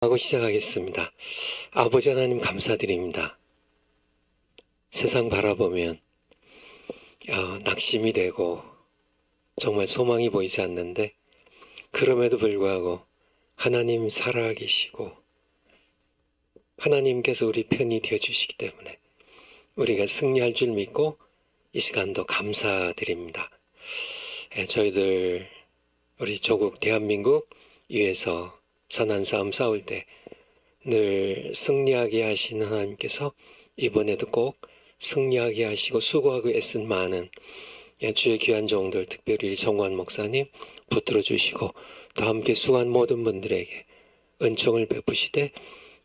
하고 시작하겠습니다. 아버지 하나님 감사드립니다. 세상 바라보면 낙심이 되고 정말 소망이 보이지 않는데 그럼에도 불구하고 하나님 살아계시고 하나님께서 우리 편이 되어주시기 때문에 우리가 승리할 줄 믿고 이 시간도 감사드립니다. 저희들 우리 조국 대한민국 위해서 선한 싸움 싸울 때 늘 승리하게 하시는 하나님께서 이번에도 꼭 승리하게 하시고 수고하고 애쓴 많은 주의 귀한 종들, 특별히 정관 목사님 붙들어 주시고 또 함께 수고한 모든 분들에게 은총을 베푸시되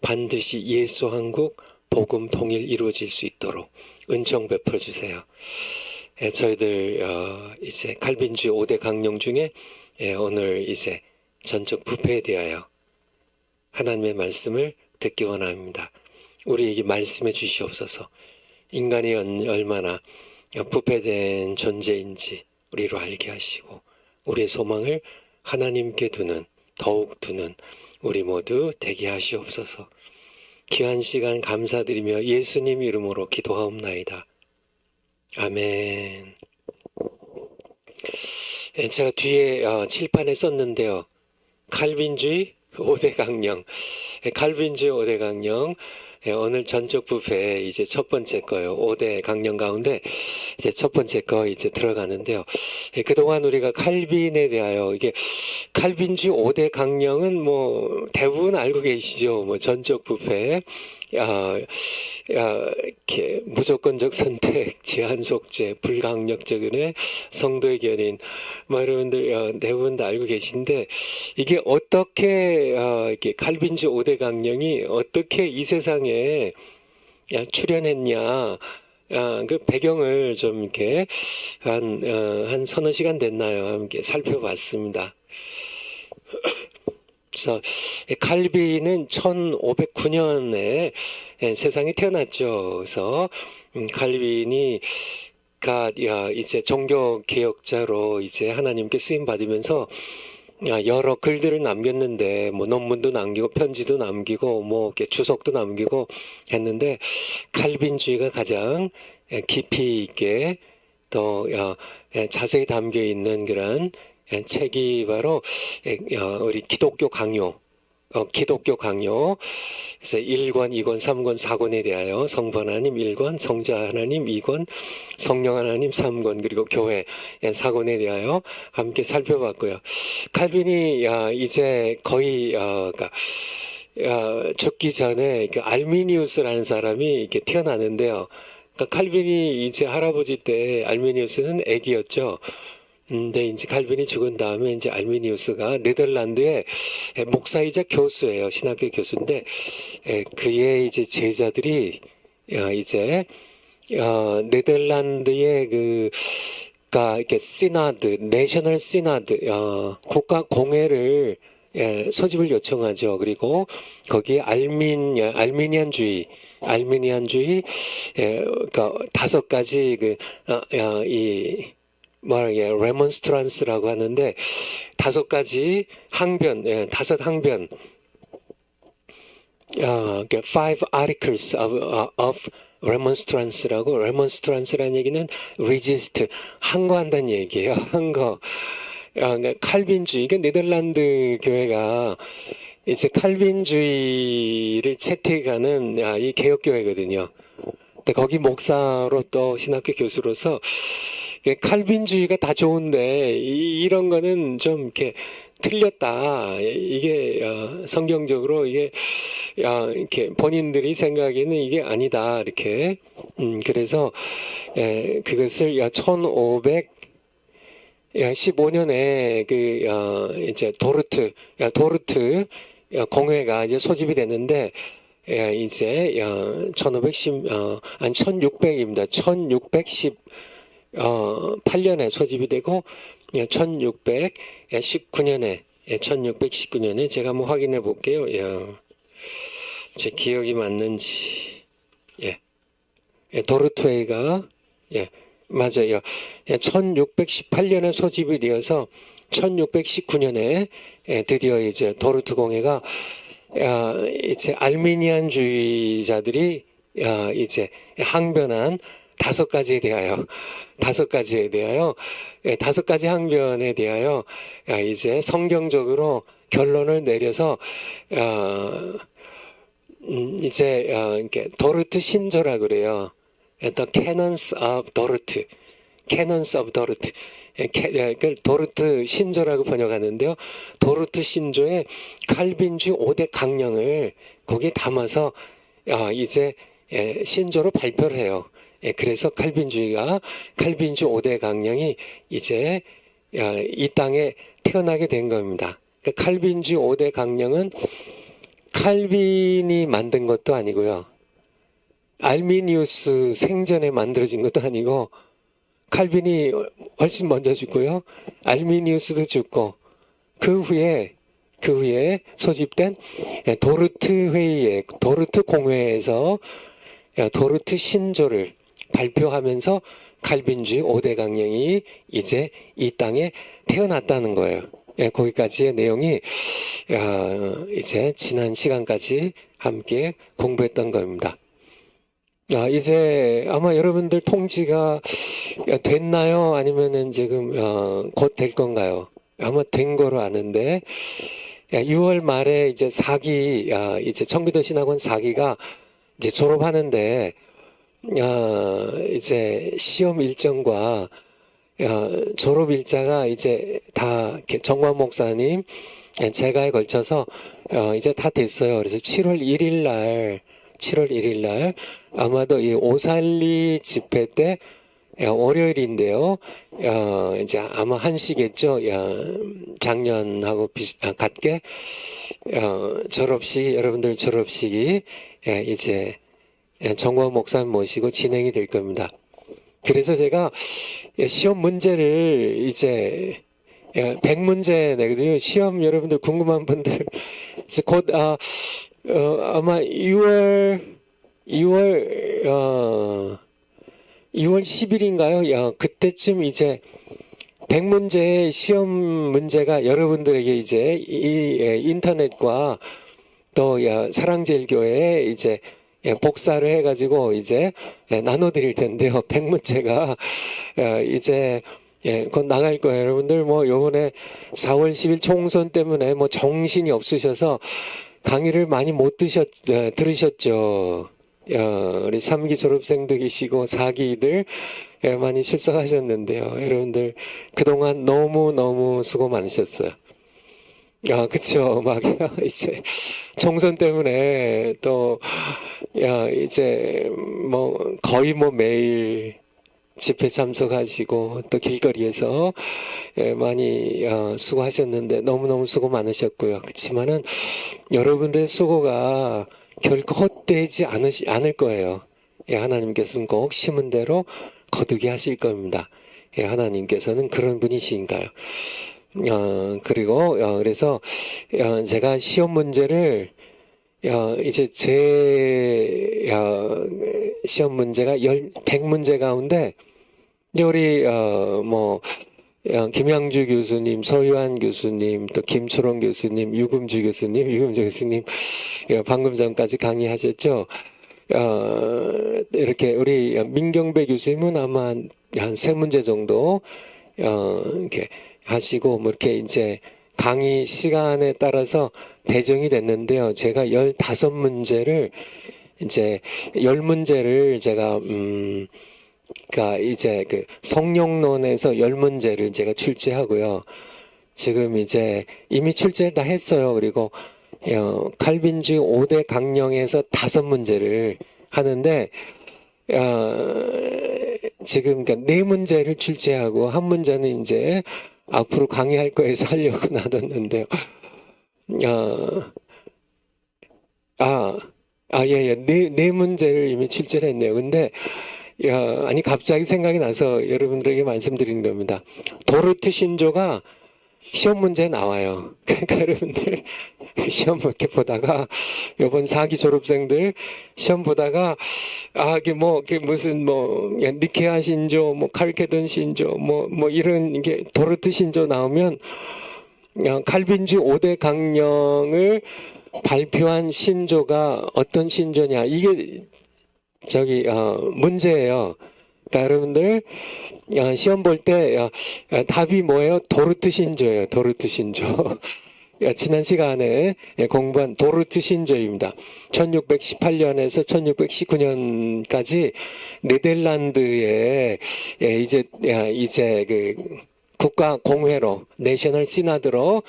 반드시 예수 한국 복음 통일 이루어질 수 있도록 은총 베풀어 주세요. 저희들 이제 칼빈주의 5대 강령 중에 오늘 이제 전적 부패에 대하여 하나님의 말씀을 듣기 원합니다. 우리에게 말씀해 주시옵소서. 인간이 얼마나 부패된 존재인지 우리로 알게 하시고 우리의 소망을 하나님께 두는 더욱 두는 우리 모두 되게 하시옵소서. 귀한 시간 감사드리며 예수님 이름으로 기도하옵나이다. 아멘. 제가 뒤에 칠판에 썼는데요. 칼빈주의 5대 강령, 칼빈주의 5대 강령, 오늘 전적 부패 이제 첫 번째 거요. 5대 강령 가운데 이제 첫 번째 거 이제 들어가는데요. 그동안 우리가 칼빈에 대하여 이게 칼빈주의 5대 강령은 뭐 대부분 알고 계시죠. 뭐 전적 부패, 이렇게 무조건적 선택, 제한 속죄, 불강력적 은혜, 성도의 견인, 뭐 여러분들 대부분 다 알고 계신데 이게 어떻게 이렇게 칼빈주의 5대 강령이 어떻게 이 세상에 출현했냐? 그 배경을 좀 이렇게 한 서너 시간 됐나요? 함께 살펴봤습니다. 그래서 칼빈은 1509년에 세상에 태어났죠. 그래서 칼빈이 이제 종교 개혁자로 이제 하나님께 쓰임 받으면서 여러 글들을 남겼는데 뭐 논문도 남기고 편지도 남기고 뭐 이렇게 주석도 남기고 했는데 칼빈주의가 가장 깊이 있게 또 자세히 담겨 있는 그런 책이 바로 우리 기독교 강요. 기독교 강요. 그래서 1권, 2권, 3권, 4권에 대하여 성부 하나님 1권, 성자 하나님 2권, 성령 하나님 3권, 그리고 교회 4권에 대하여 함께 살펴봤고요. 칼빈이 이제 거의 죽기 전에 알미니우스라는 사람이 이렇게 태어나는데요. 그러니까 칼빈이 이제 할아버지 때 알미니우스는 애기였죠. 근데 이제 칼빈이 죽은 다음에 이제 알미니우스가 네덜란드의 목사이자 교수예요. 신학교 교수인데 그의 이제 제자들이 이제 네덜란드의 이렇게 시나드, 내셔널 시나드, 국가 공회를 소집을 요청하죠. 그리고 거기에 알미니안주의, 그러니까 5가지 레몬스트란스라고 하는데 5가지 항변, 5항변, five articles of remonstrance라고, remonstrance라는 얘기는 resist, 항거한다는 얘기예요. 항거. 칼빈주의, 이게 네덜란드 교회가 이제 칼빈주의를 채택하는 이 개혁교회거든요. 근데 거기 목사로 또 신학교 교수로서 칼빈주의가 다 좋은데 이런 거는 좀 이렇게 틀렸다. 이게 성경적으로 이게 이렇게 본인들이 생각에는 이게 아니다. 이렇게 그래서 그것을 1515년에 이제 도르트 공회가 이제 소집이 됐는데 이제 1600입니다. 1618년에 소집이 되고 1619년에 제가 한번 확인해 볼게요. 제 기억이 맞는지. 도르트회가 맞아요. 1618년에 소집이 되어서 1619년에 드디어 이제 도르트 공회가 이제 알미니안주의자들이 이제 항변한 다섯 가지에 대하여 다섯 가지 항변에 대하여 이제 성경적으로 결론을 내려서 이제 이렇게 도르트 신조라 그래요. The Canons of Doroth. Canons of Doroth. 그걸 도르트 신조라고 번역하는데요. 도르트 신조의 칼빈주의 5대 강령을 거기에 담아서 이제 신조로 발표를 해요. 그래서 칼빈주의 5대 강령이 이제 이 땅에 태어나게 된 겁니다. 칼빈주의 5대 강령은 칼빈이 만든 것도 아니고요. 알미니우스 생전에 만들어진 것도 아니고 칼빈이 훨씬 먼저 죽고요. 알미니우스도 죽고 그 후에 소집된 도르트 공회에서 도르트 신조를 발표하면서 칼빈주의 5대 강령이 이제 이 땅에 태어났다는 거예요. 거기까지의 내용이 이제 지난 시간까지 함께 공부했던 겁니다. 이제 아마 여러분들 통지가 됐나요? 아니면은 지금 곧 될 건가요? 아마 된 거로 아는데 6월 말에 이제 이제 청기도 신학원 4기가 이제 졸업하는데 이제 시험 일정과 졸업 일자가 이제 다 정관 목사님 제가에 걸쳐서 이제 다 됐어요. 그래서 7월 1일 날 아마도 이 오살리 집회 때 월요일인데요. 이제 아마 1시겠죠. 작년하고 같게 여러분들 졸업식이 이제 정관 목사님 모시고 진행이 될 겁니다. 그래서 제가 시험 문제를 이제 100문제 내거든요. 시험 여러분들 궁금한 분들 곧 아마 6월 10일인가요? 그때쯤 이제 100문제의 시험 문제가 여러분들에게 이제 이 인터넷과 또 사랑제일교회에 이제 복사를 해가지고 이제 나눠드릴 텐데요. 100문제가 이제 곧 나갈 거예요. 여러분들 뭐 요번에 4월 10일 총선 때문에 뭐 정신이 없으셔서 강의를 많이 못 들으셨죠. 우리 3기 졸업생도 계시고 4기들 많이 출석하셨는데요. 여러분들 그동안 너무 수고 많으셨어요. 그쵸. 막 이제 총선 때문에 또 이제 뭐 거의 뭐 매일 집회 참석하시고 또 길거리에서 많이 수고하셨는데 너무너무 수고 많으셨고요. 그렇지만은 여러분들의 수고가 결코 헛되지 않을 거예요. 하나님께서는 꼭 심은 대로 거두게 하실 겁니다. 하나님께서는 그런 분이신가요? 그리고 그래서 제가 시험 문제를 이제 제 시험 문제가 100문제 가운데 우리 뭐 김양주 교수님, 서유한 교수님, 또 김초롱 교수님, 유금주 교수님 방금 전까지 강의하셨죠. 이렇게 우리 민경배 교수님은 아마 한 3문제 정도 이렇게 하시고 뭐 이렇게 이제 강의 시간에 따라서 배정이 됐는데요. 제가 15문제를 이제 10문제를 제가 그러니까 이제 그 성령론에서 10문제를 제가 출제하고요. 지금 이제 이미 출제 다 했어요. 그리고 칼빈주의 5대 강령에서 5문제를 하는데 지금 그러니까 4문제를 출제하고 한 문제는 이제 앞으로 강의할 거에서 하려고 놔뒀는데요. 예. 네 문제를 이미 출제를 했네요. 근데 아니 갑자기 생각이 나서 여러분들에게 말씀드리는 겁니다. 도르트 신조가 시험 문제에 나와요. 그러니까 여러분들 시험 이렇게 보다가 이번 4기 졸업생들 시험 보다가 이게 무슨 니케아 신조, 칼케돈 신조, 이런 게 도르트 신조 나오면 칼빈주의 5대 강령을 발표한 신조가 어떤 신조냐, 이게 문제예요. 그러니까 여러분들 시험 볼 때 답이 뭐예요? 도르트 신조예요. 도르트 신조. 지난 시간에 공부한 도르트 신조입니다. 1618년에서 1619년까지 네덜란드에 이제 그 국가 공회로 내셔널 시나드로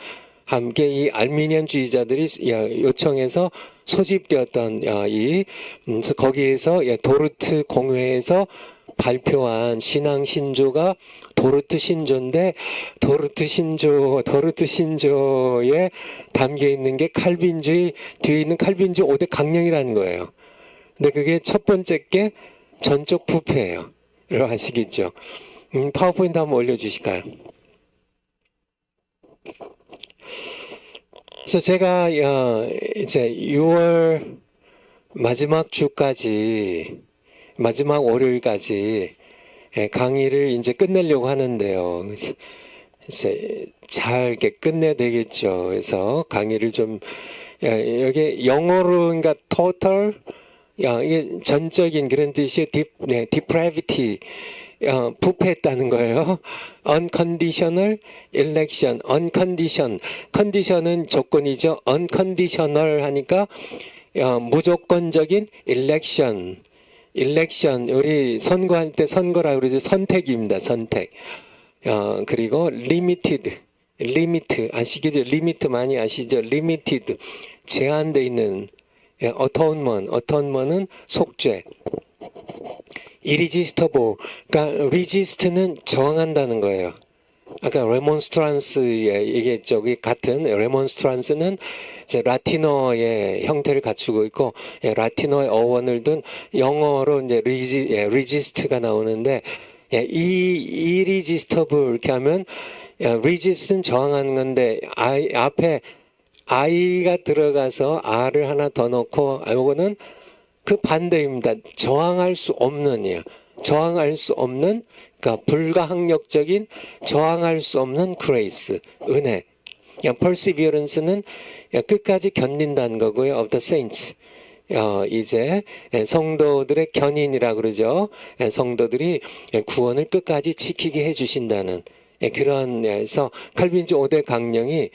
함께 이 알미니안주의자들이 요청해서 소집되었던 거기에서 도르트 공회에서 발표한 신앙 신조가 도르트 신조인데, 도르트 신조에 담겨 있는 게 칼빈주의, 뒤에 있는 칼빈주의 5대 강령이라는 거예요. 근데 그게 첫 번째 게 전적 부패예요. 여러분 아시겠죠? 파워포인트 한번 올려주실까요? 그래서 제가 이제 6월 마지막 주까지, 마지막 월요일까지 강의를 이제 끝내려고 하는데요. 이제 잘 이렇게 끝내야 되겠죠. 그래서 강의를 좀 여기 영어로 그러니까 total, 이게 전적인 그런 뜻이 depravity, 부패했다는 거예요. unconditional election, condition은 조건이죠. unconditional 하니까 무조건적인 election, 우리 선거할 때 선거라 그러죠. 선택입니다. 선택. 그리고 limited, 아시겠죠? 리미트 많이 아시죠? limited, 제한되어 있는. atonement은 속죄. irresistible, 그러니까 resist는 저항한다는 거예요. 아까 remonstrance에 얘기했죠. 같은 remonstrance는 이제 라틴어의 형태를 갖추고 있고, 라틴어의 어원을 둔 영어로 이제 resist가 나오는데, 이 irresistible 이렇게 하면 resist는 저항하는 건데, 앞에 I가 들어가서 R을 하나 더 넣고, 이거는 그 반대입니다. 저항할 수 없는이야. 저항할 수 없는, 그러니까 불가항력적인 저항할 수 없는 grace, 은혜. perseverance는 끝까지 견딘다는 거고요. of the saints. 이제 성도들의 견인이라 그러죠. 성도들이 구원을 끝까지 지키게 해주신다는 그런, 그래서 칼빈주 5대 강령이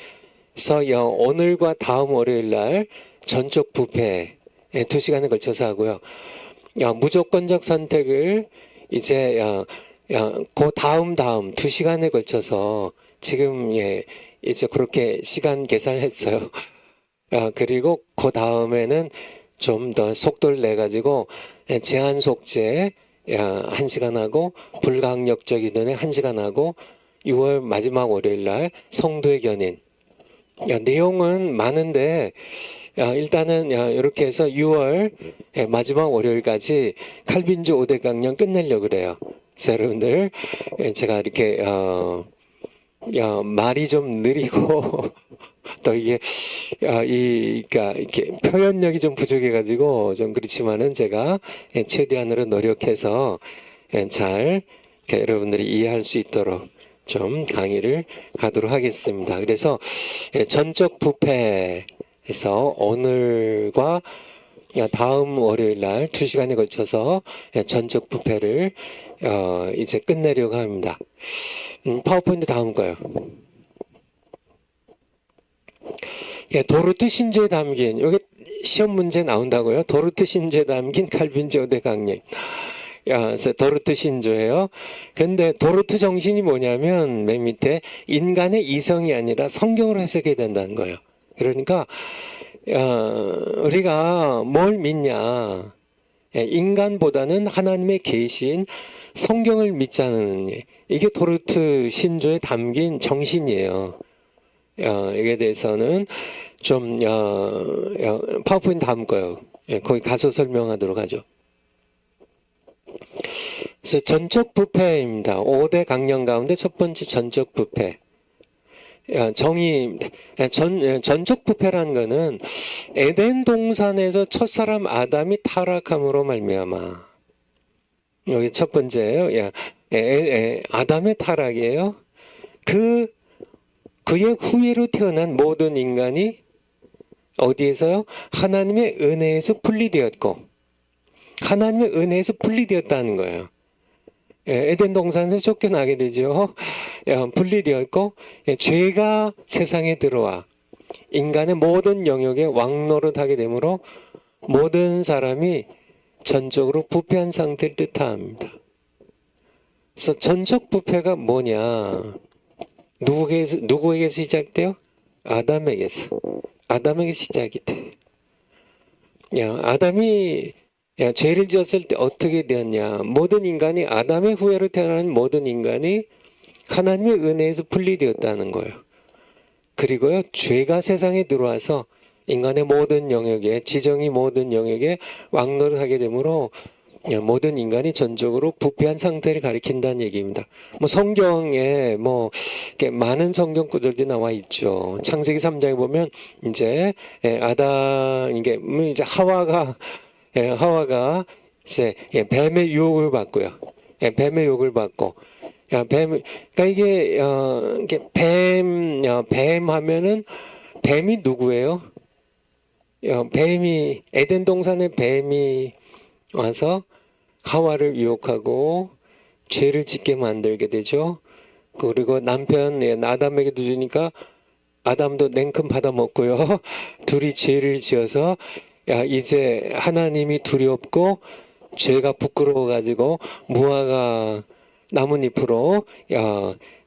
오늘과 다음 월요일 날 전적 부패 2시간에 걸쳐서 하고요. 무조건적 선택을 이제 그 다음 2시간에 걸쳐서 지금 이제 그렇게 시간 계산했어요. 그리고 그 다음에는 좀 더 속도를 내 가지고 제한 속죄 1시간 하고, 불가항력적인 은혜 1시간 하고, 6월 마지막 월요일 날 성도의 견인. 내용은 많은데 일단은 이렇게 해서 6월 마지막 월요일까지 칼빈주 5대 강령 끝내려고 그래요. 그래서 여러분들 제가 이렇게 말이 좀 느리고 또 이게 그러니까 이렇게 표현력이 좀 부족해가지고 좀 그렇지만은 제가 최대한으로 노력해서 잘 여러분들이 이해할 수 있도록 좀 강의를 하도록 하겠습니다. 그래서 전적 부패에서 오늘과 다음 월요일 날 2시간에 걸쳐서 전적 부패를 이제 끝내려고 합니다. 파워포인트 다음 거요. 도르트 신조에 담긴, 여기 시험 문제 나온다고요. 도르트 신조에 담긴 칼빈주 5대 강령. 그래서 도르트 신조예요. 근데 도르트 정신이 뭐냐면 맨 밑에 인간의 이성이 아니라 성경으로 해석해야 된다는 거예요. 그러니까 우리가 뭘 믿냐? 인간보다는 하나님의 계신 성경을 믿자는, 이게 도르트 신조에 담긴 정신이에요. 이에 대해서는 좀 파워포인트 다음 거요. 거기 가서 설명하도록 하죠. 그래서 전적 부패입니다. 5대 강령 가운데 첫 번째 전적 부패. 전적 부패라는 거는 에덴 동산에서 첫사람 아담이 타락함으로 말미암아. 여기 첫 번째예요. 아담의 타락이에요. 그의 후예로 태어난 모든 인간이 어디에서요? 하나님의 은혜에서 분리되었고, 하나님의 은혜에서 분리되었다는 거예요. 에덴 동산에서 쫓겨나게 되죠. 분리되었고, 죄가 세상에 들어와 인간의 모든 영역에 왕노릇하게 되므로 모든 사람이 전적으로 부패한 상태를 뜻합니다. 그래서 전적 부패가 뭐냐? 누구에게서 시작돼요? 아담에게 시작이 돼. 아담이 죄를 지었을 때 어떻게 되었냐? 모든 인간이 아담의 후예로 태어난 모든 인간이 하나님의 은혜에서 분리되었다는 거예요. 그리고요, 죄가 세상에 들어와서 인간의 모든 영역에, 지정이 모든 영역에 왕노릇하게 되므로 모든 인간이 전적으로 부패한 상태를 가리킨다는 얘기입니다. 성경에 이렇게 많은 성경 구절들이 나와 있죠. 창세기 3장에 보면 이제 이제 하와가 이제 뱀의 유혹을 받고요. 뱀의 유혹을 받고, 그러니까 이게 뱀 하면은 뱀이 누구예요? 뱀이 에덴 동산의 뱀이 와서 하와를 유혹하고 죄를 짓게 만들게 되죠. 그리고 남편 아담에게도 주니까 아담도 냉큼 받아 먹고요. 둘이 죄를 지어서 이제 하나님이 두렵고 죄가 부끄러워 가지고 무화과 나뭇잎으로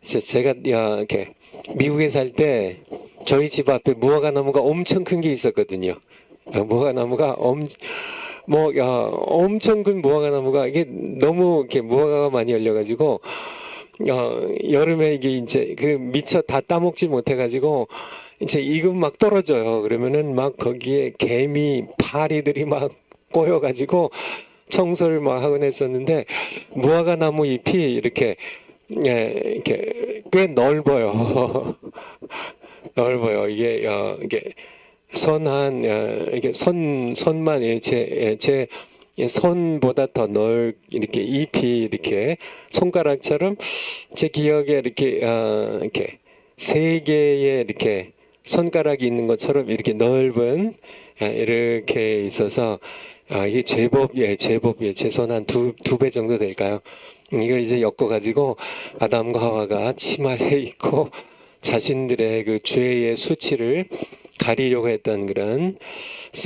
제가 이렇게 미국에 살 때 저희 집 앞에 무화과 나무가 엄청 큰 게 있었거든요. 무화과 나무가 엄청 큰 무화과 나무가 이게 너무 이렇게 무화과가 많이 열려가지고 여름에 이게 이제 그 미처 다 따먹지 못해가지고 이제 익으면 막 떨어져요. 그러면은 막 거기에 개미 파리들이 막 꼬여가지고 청소를 막 하곤 했었는데 무화과 나무 잎이 이렇게 꽤 넓어요. 넓어요. 이게 이게 손만 제 손보다 더 이렇게 잎이 이렇게 손가락처럼 제 기억에 이렇게 세 개의 이렇게 손가락이 있는 것처럼 이렇게 넓은 이렇게 있어서 이게 제법 제 손 한 두 배 정도 될까요? 이걸 이제 엮어가지고 아담과 하와가 치마를 입고 자신들의 그 죄의 수치를 가리려고 했던 그런,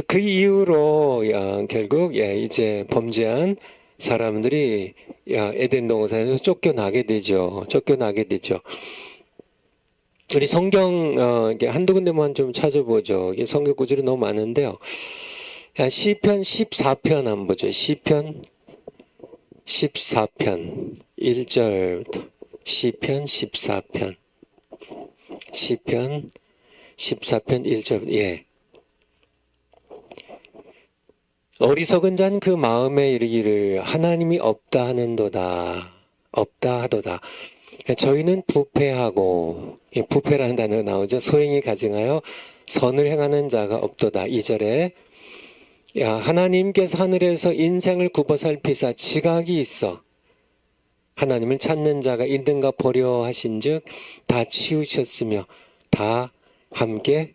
그 이후로 결국 이제 범죄한 사람들이 에덴 동산에서 쫓겨나게 되죠. 우리 성경 한두 군데만 좀 찾아보죠. 이게 성경 구절이 너무 많은데요. 시편 14편 한번 보죠. 시편 14편 1절부터. 시편 14편 1절. 어리석은 자는 그 마음에 이르기를 하나님이 없다 하도다. 저희는 부패하고, 부패라는 단어가 나오죠. 소행이 가증하여 선을 행하는 자가 없도다. 2절에 하나님께서 하늘에서 인생을 굽어 살피사 지각이 있어 하나님을 찾는 자가 있는가 보려 하신즉 다 치우셨으며 다 함께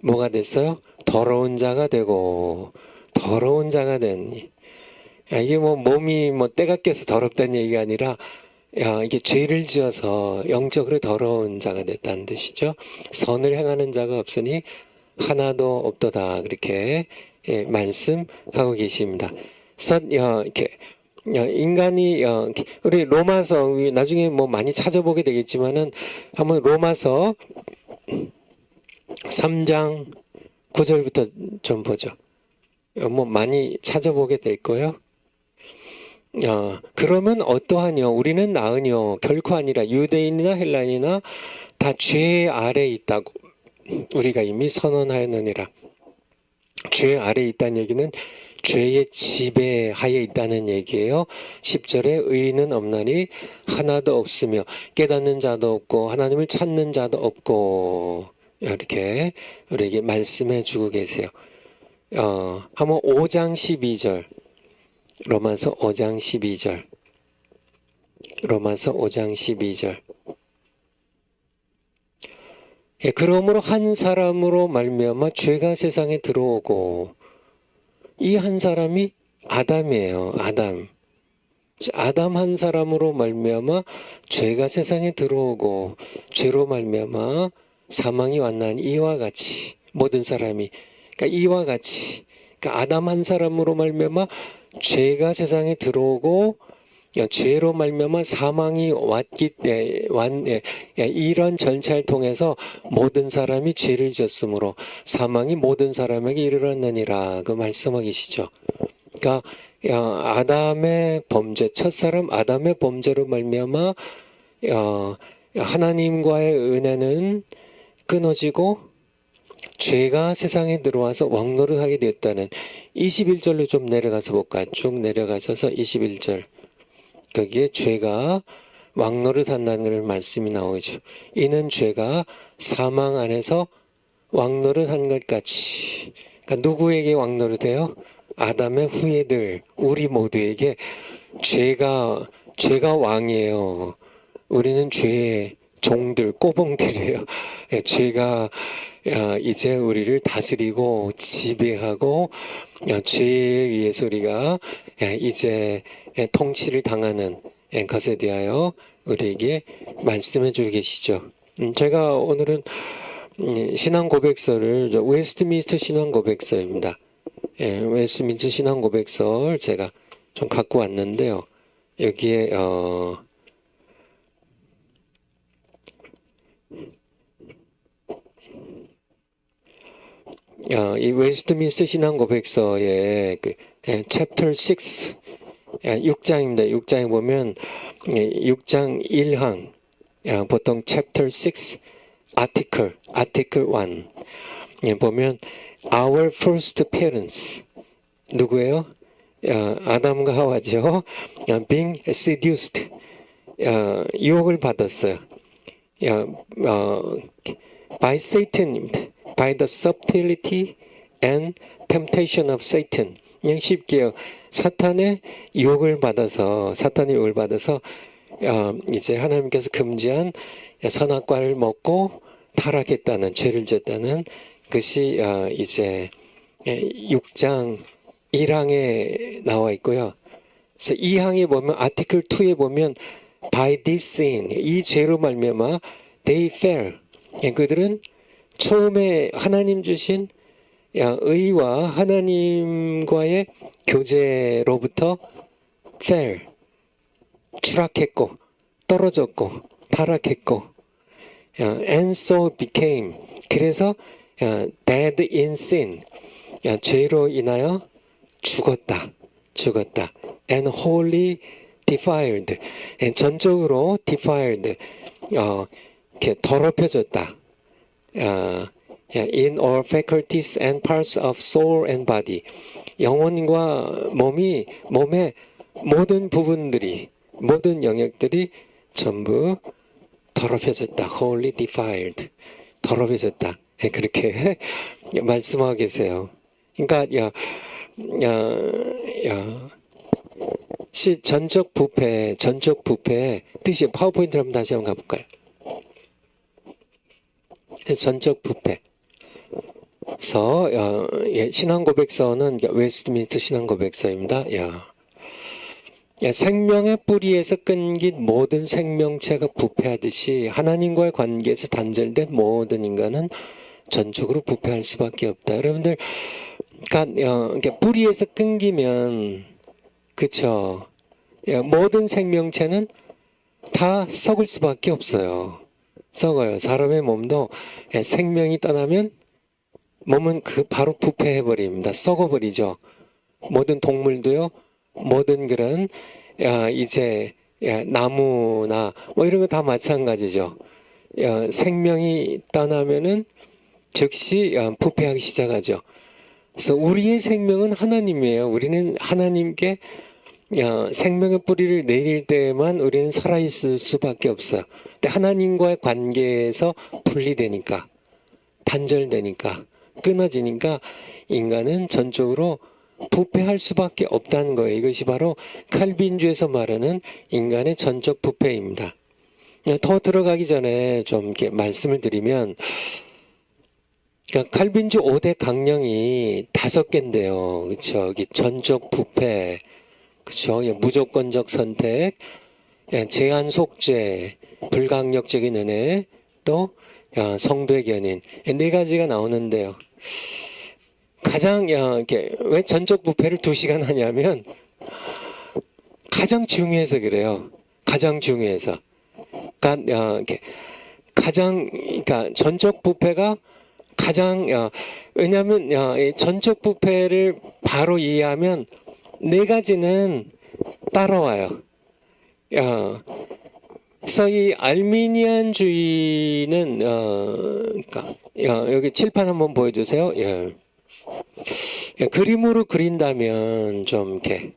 뭐가 됐어요? 더러운 자가 되고, 더러운 자가 되니. 이게 몸이 때가 껴서 더럽다는 얘기가 아니라 이게 죄를 지어서 영적으로 더러운 자가 됐다는 뜻이죠. 선을 행하는 자가 없으니 하나도 없도다. 그렇게 말씀하고 계십니다. 이렇게 인간이 우리 로마서 나중에 많이 찾아보게 되겠지만은 한번 로마서 3장 9절부터 좀 보죠. 많이 찾아보게 될 거예요. 그러면 어떠하뇨? 우리는 나으뇨? 결코 아니라 유대인이나 헬라인이나 다 죄 아래 있다고 우리가 이미 선언하였느니라. 죄 아래 있다는 얘기는 죄의 지배하에 있다는 얘기예요. 10절에 의인은 없나니 하나도 없으며 깨닫는 자도 없고 하나님을 찾는 자도 없고, 이렇게 우리에게 말씀해 주고 계세요. 한번 5장 12절. 로마서 5장 12절. 로마서 5장 12절. 그러므로 한 사람으로 말미암아 죄가 세상에 들어오고, 이 한 사람이 아담이에요. 아담 한 사람으로 말미암아 죄가 세상에 들어오고, 죄로 말미암아 사망이 왔나니 이와 같이 모든 사람이, 그러니까 이와 같이, 그러니까 아담 한 사람으로 말미암아 죄가 세상에 들어오고, 죄로 말미암아 사망이 이런 절차를 통해서 모든 사람이 죄를 지었으므로 사망이 모든 사람에게 이르렀느니라, 그 말씀하고 계시죠. 그러니까 아담의 범죄, 첫사람 아담의 범죄로 말미암아 하나님과의 은혜는 끊어지고 죄가 세상에 들어와서 왕노릇하게 되었다는, 21절로 좀 내려가서 볼까요? 쭉 내려가셔서 21절. 거기에 죄가 왕노릇한다는 말씀이 나오죠. 이는 죄가 사망 안에서 왕노릇한 것 같이. 그러니까 누구에게 왕노릇해요? 아담의 후예들, 우리 모두에게 죄가 왕이에요. 우리는 죄의 종들, 꼬봉들이에요. 죄가 이제 우리를 다스리고 지배하고, 죄에 의해서 우리가 이제 통치를 당하는 것에 대하여 우리에게 말씀해 주고 계시죠. 제가 오늘은 신앙 고백서를, 웨스트민스터 신앙 고백서입니다. 웨스트민스터 신앙 고백서를 제가 좀 갖고 왔는데요. 여기에 이 웨스트민스터 신앙 고백서의 챕터 6, 6장입니다. 6장에 보면 6장 1항, 보통 챕터 6 article 1 보면 our first parents, 누구예요? 아담과 하와죠. being seduced, 유혹을 받았어요. by Satan입니다. by the subtlety and temptation of Satan. 그냥 쉽게요. 사탄의 유혹을 받아서 이제 하나님께서 금지한 선악과를 먹고 타락했다는, 죄를 지었다는 것이 이제 6장 1항에 나와 있고요. 그래서 2항에 보면, 아티클 2에 보면 by this sin, 이 죄로 말미암아 they fell. 그들은 처음에 하나님 주신 의와 하나님과의 교제로부터 fell, 추락했고, 떨어졌고, 타락했고, and so became, 그래서 dead in sin, 죄로 인하여 죽었다. and wholly defiled, 전적으로 defiled, 이렇게 더럽혀졌다. in all faculties and parts of soul and body, 영혼과 몸의 모든 부분들이, 모든 영역들이 전부 더럽혀졌다. wholly defiled, 더럽혀졌다. 그렇게 말씀하고 계세요. 그러니까 전적 부패 뜻이, 파워포인트 한번 다시 한번 가볼까요? 전적 부패. 그래서 신앙 고백서는 웨스트민스터 신앙 고백서입니다. 생명의 뿌리에서 끊긴 모든 생명체가 부패하듯이 하나님과의 관계에서 단절된 모든 인간은 전적으로 부패할 수밖에 없다. 여러분들, 그러니까 뿌리에서 끊기면, 그쵸? 모든 생명체는 다 썩을 수밖에 없어요. 썩어요. 사람의 몸도 생명이 떠나면 몸은 바로 부패해버립니다. 썩어버리죠. 모든 동물도요, 모든 그런 이제 나무나 뭐 이런 거 다 마찬가지죠. 생명이 떠나면은 즉시 부패하기 시작하죠. 그래서 우리의 생명은 하나님이에요. 우리는 하나님께 생명의 뿌리를 내릴 때만 우리는 살아있을 수밖에 없어요. 근데 하나님과의 관계에서 분리되니까, 단절되니까, 끊어지니까 인간은 전적으로 부패할 수밖에 없다는 거예요. 이것이 바로 칼빈주에서 말하는 인간의 전적 부패입니다. 더 들어가기 전에 좀 이렇게 말씀을 드리면, 그러니까 칼빈주 5대 강령이 5개인데요. 그렇죠? 여기 전적 부패, 그렇죠? 예, 무조건적 선택, 예, 제한 속죄, 불강력적인 은혜, 또 성도의 견인, 네 가지가 나오는데요. 가장 이렇게 왜 전적 부패를 2시간 하냐면 가장 중요해서 그래요. 가장 중요해서. 그러니까 이렇게 그러니까 전적 부패가 가장 왜냐하면 전적 부패를 바로 이해하면 4가지는 따라와요. 그래서 이 알미니안주의는 그러니까 여기 칠판 한번 보여주세요. 예. 그림으로 그린다면 좀 이렇게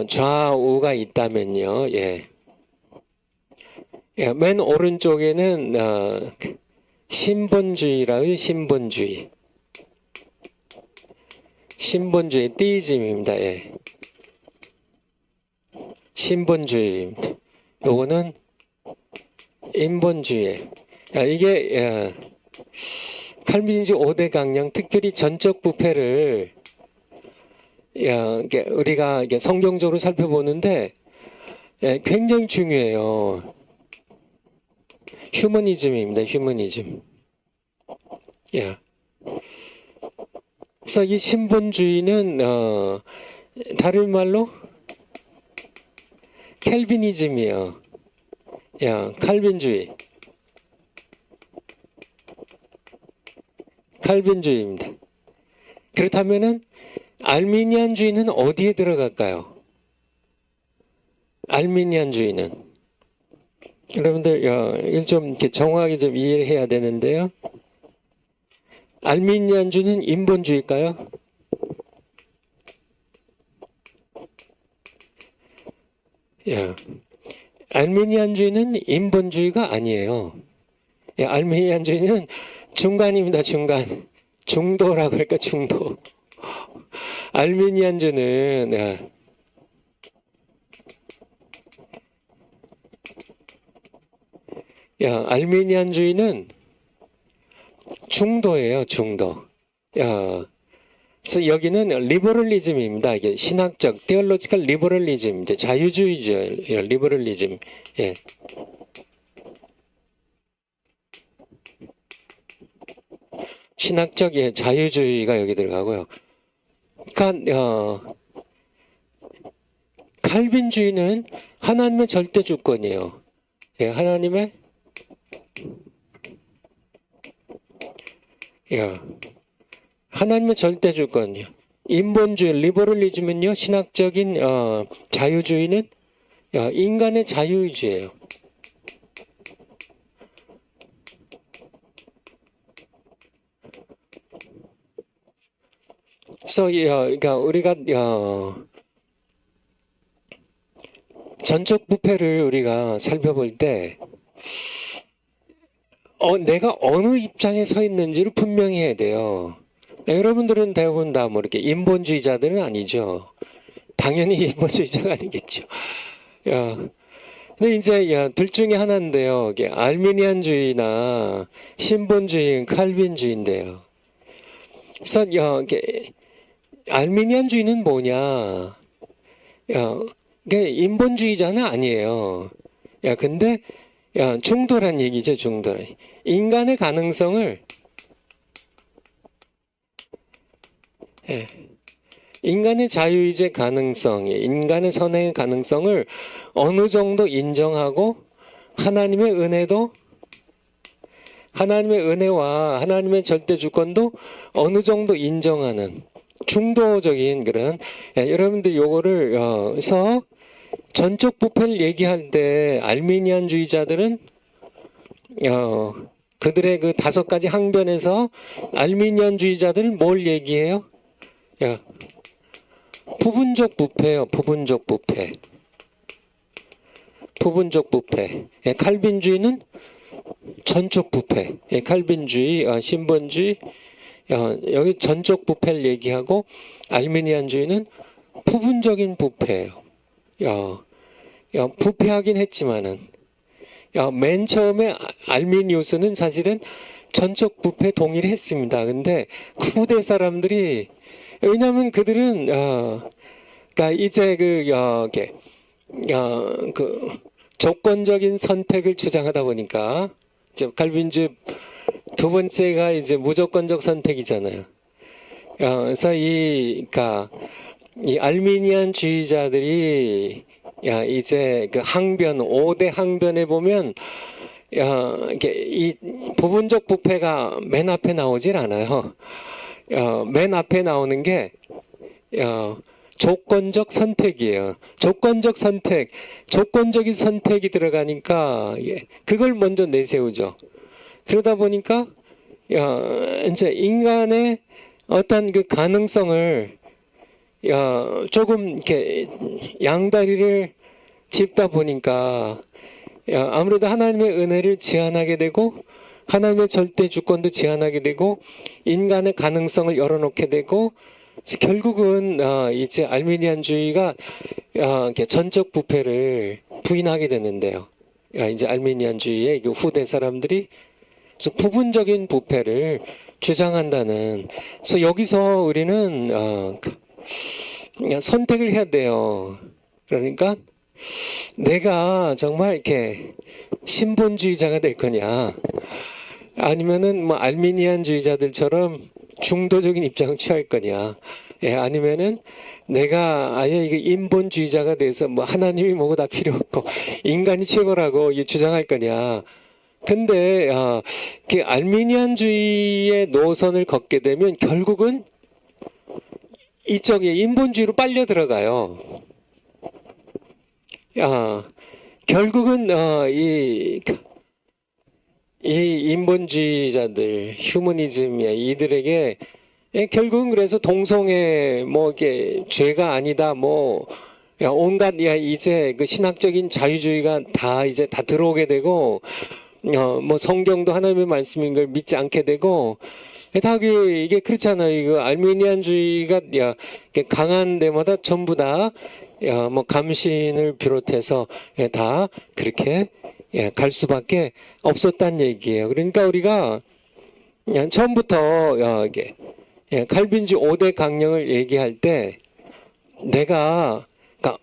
좌우가 있다면요. 예. 예, 맨 오른쪽에는 신본주의라고 신본주의. 신본주의 띠즘입니다. 예. 신본주의입니다. 요거는 인본주의. 이게 칼빈주 5대 강령, 특별히 전적 부패를 우리가 성경적으로 살펴보는데 굉장히 중요해요. 휴머니즘입니다. 휴머니즘. 그래서 이 신본주의는 다른 말로 켈비니즘이에요. 칼빈주의. 칼빈주의입니다. 그렇다면은 알미니안주의는 어디에 들어갈까요? 알미니안주의는 여러분들 이걸 좀 이렇게 정확하게 좀 이해를 해야 되는데요. 알미니안주의는 인본주의일까요? 알미니안주의는 인본주의가 아니에요. 알미니안주의는 중간입니다. 중간. 중도라고 할까? 중도. 알미니안주는 알미니안주의는 중도예요. 중도. 그래서 여기는 리버럴리즘입니다. 이게 신학적, 테올로지컬 리버럴리즘, 이제 자유주의죠. 리버럴리즘. 예. 신학적 자유주의가 여기 들어가고요. 그러니까 칼빈주의는 하나님의 절대 주권이에요. 예, 하나님의 하나님의 절대 주권이요. 인본주의, 리버럴리즘은요, 신학적인 자유주의는 인간의 자유의지예요. 그래서 그러니까 우리가 전적 부패를 우리가 살펴볼 때 내가 어느 입장에 서 있는지를 분명히 해야 돼요. 여러분들은 대부분 다 뭐 이렇게 인본주의자들은 아니죠. 당연히 인본주의자가 아니겠죠. 근데 이제 둘 중에 하나인데요. 알미니안주의나 신본주의, 칼빈주의인데요. 그래서 알미니안주의는 뭐냐? 인본주의자는 아니에요. 근데 중도란 얘기죠. 중도. 인간의 가능성을 인간의 자유의지의 가능성, 인간의 선행의 가능성을 어느 정도 인정하고 하나님의 은혜도 하나님의 은혜와 하나님의 절대 주권도 어느 정도 인정하는 중도적인 그런 여러분들 요거를 서 전적 부패를 얘기할 때 알미니안주의자들은 그들의 그 5가지 항변에서 알미니안주의자들은 뭘 얘기해요? 부분적 부패요. 부분적 부패. 부분적 부패. 칼빈주의는 전적 부패. 칼빈주의, 신본주의 여기 전적 부패를 얘기하고 알미니안주의는 부분적인 부패예요. 부패하긴 했지만은 맨 처음에 알미니우스는 사실은 전적 부패 동의를 했습니다. 근데 후대 사람들이 왜냐하면 그들은 그러니까 이제 그 조건적인 선택을 주장하다 보니까 이제 칼빈주 두 번째가 이제 무조건적 선택이잖아요. 그래서 그러니까 이 알미니안주의자들이 이제 그 항변 5대 항변에 보면 이게 이 부분적 부패가 맨 앞에 나오질 않아요. 맨 앞에 나오는 게 조건적 선택이에요. 조건적 선택, 조건적인 선택이 들어가니까 그걸 먼저 내세우죠. 그러다 보니까 이제 인간의 어떤 그 가능성을 조금 이렇게 양다리를 짚다 보니까 아무래도 하나님의 은혜를 제한하게 되고 하나님의 절대 주권도 제한하게 되고 인간의 가능성을 열어놓게 되고 결국은 이제 알미니안주의가 전적 부패를 부인하게 되는데요. 이제 알미니안주의의 후대 사람들이 부분적인 부패를 주장한다는. 그래서 여기서 우리는 선택을 해야 돼요. 그러니까 내가 정말 이렇게 신본주의자가 될 거냐, 아니면은 뭐 알미니안주의자들처럼 중도적인 입장을 취할 거냐, 아니면은 내가 아예 이게 인본주의자가 돼서 뭐 하나님이 뭐고 다 필요 없고 인간이 최고라고 주장할 거냐. 근데 그 알미니안주의의 노선을 걷게 되면 결국은 이쪽에 인본주의로 빨려 들어가요. 결국은 이 인본주의자들, 휴머니즘이야, 이들에게 결국은 그래서 동성애 뭐 이게 죄가 아니다, 뭐 온갖 이제 그 신학적인 자유주의가 다 이제 다 들어오게 되고 뭐 성경도 하나님의 말씀인 걸 믿지 않게 되고 다 이게 그렇잖아요. 이거 알미니안주의가 강한 데마다 전부 다 뭐 감신을 비롯해서 다 그렇게 갈 수밖에 없었단 얘기예요. 그러니까 우리가 처음부터 이게 칼빈주 5대 강령을 얘기할 때 내가 그러니까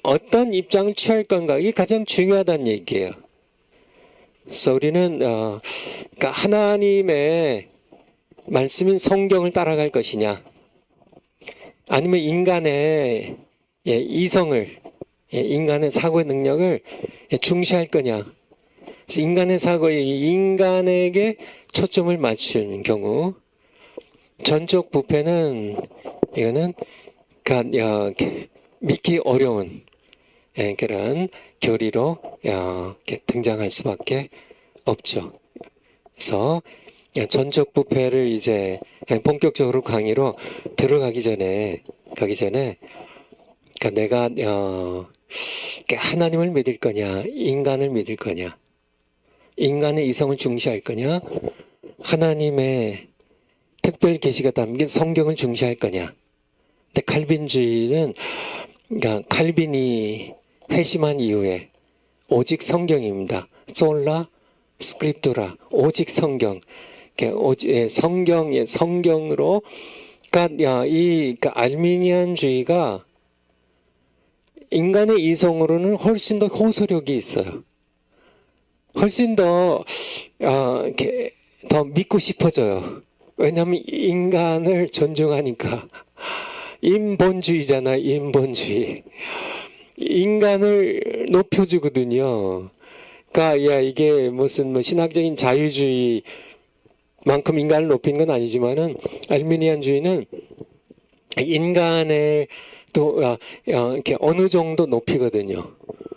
어떤 입장을 취할 건가, 이게 가장 중요하다는 얘기예요. 그래서 우리는 그러니까 하나님의 말씀인 성경을 따라갈 것이냐, 아니면 인간의 이성을, 인간의 사고의 능력을 중시할 거냐. 그래서 인간의 사고에 인간에게 초점을 맞추는 경우, 전적 부패는 이거는 믿기 어려운 그런 교리로 등장할 수밖에 없죠. 그래서 전적 부패를 이제 본격적으로 강의로 들어가기 전에 그러니까 내가 하나님을 믿을 거냐, 인간을 믿을 거냐, 인간의 이성을 중시할 거냐, 하나님의 특별 계시가 담긴 성경을 중시할 거냐. 근데 칼빈주의는 그러니까 칼빈이 회심한 이후에 오직 성경입니다. 솔라 스크립투라, 오직 성경. 성경으로, 그러니까 알미니안주의가 인간의 이성으로는 훨씬 더 호소력이 있어요. 훨씬 더 믿고 싶어져요. 왜냐하면 인간을 존중하니까. 인본주의잖아, 인본주의. 인간을 높여주거든요. 그러니까 이게 무슨 뭐 신학적인 자유주의만큼 인간을 높이는 건 아니지만은 알미니안주의는 인간을 또 이렇게 어느 정도 높이거든요.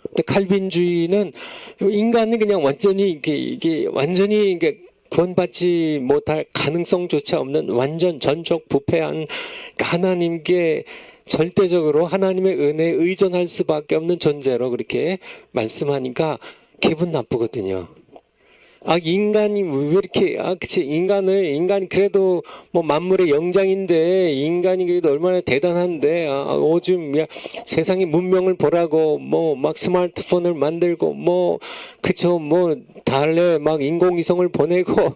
근데 칼빈주의는 인간이 그냥 완전히 이게 완전히 구원받지 못할 가능성조차 없는 완전 전적 부패한, 하나님께 절대적으로 하나님의 은혜에 의존할 수밖에 없는 존재로 그렇게 말씀하니까 기분 나쁘거든요. 인간이 왜 이렇게, 그치, 인간이 그래도 뭐 만물의 영장인데, 인간이 그래도 얼마나 대단한데, 요즘, 세상의 문명을 보라고, 뭐, 막 스마트폰을 만들고, 뭐, 그쵸, 뭐, 달에 막 인공위성을 보내고,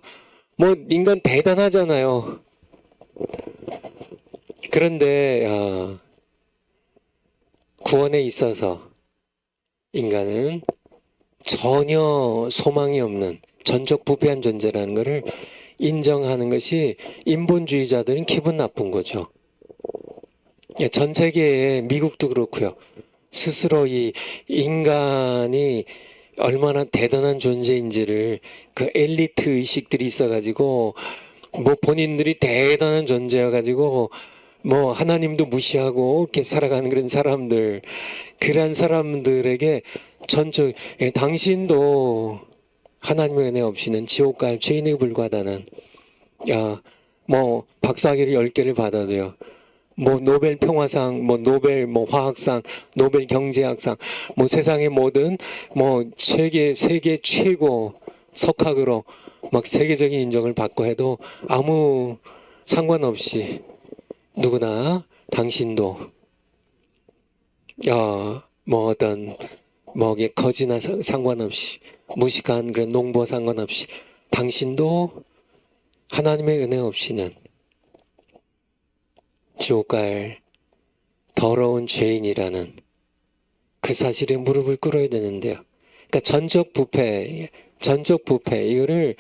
뭐, 인간 대단하잖아요. 그런데, 구원에 있어서, 인간은 전혀 소망이 없는, 전적 부패한 존재라는 것을 인정하는 것이 인본주의자들은 기분 나쁜 거죠. 전 세계에 미국도 그렇고요. 스스로 이 인간이 얼마나 대단한 존재인지를 그 엘리트 의식들이 있어가지고 뭐 본인들이 대단한 존재여가지고 뭐 하나님도 무시하고 이렇게 살아가는 그런 사람들, 그런 사람들에게 전적 당신도 하나님의 은혜 없이는 지옥 갈 죄인에 불과하다는, 뭐 박사학위를 10개를 받아도요, 뭐 노벨 평화상, 뭐 노벨 뭐 화학상, 노벨 경제학상, 뭐 세상의 모든 뭐 세계 최고 석학으로 막 세계적인 인정을 받고 해도 아무 상관없이 누구나 당신도 뭐 어떤 뭐 거지나 상관없이, 무식한 그런 농부와 상관없이 당신도 하나님의 은혜 없이는 지옥 갈 더러운 죄인이라는 그 사실에 무릎을 꿇어야 되는데요. 그러니까 전적 부패 이거를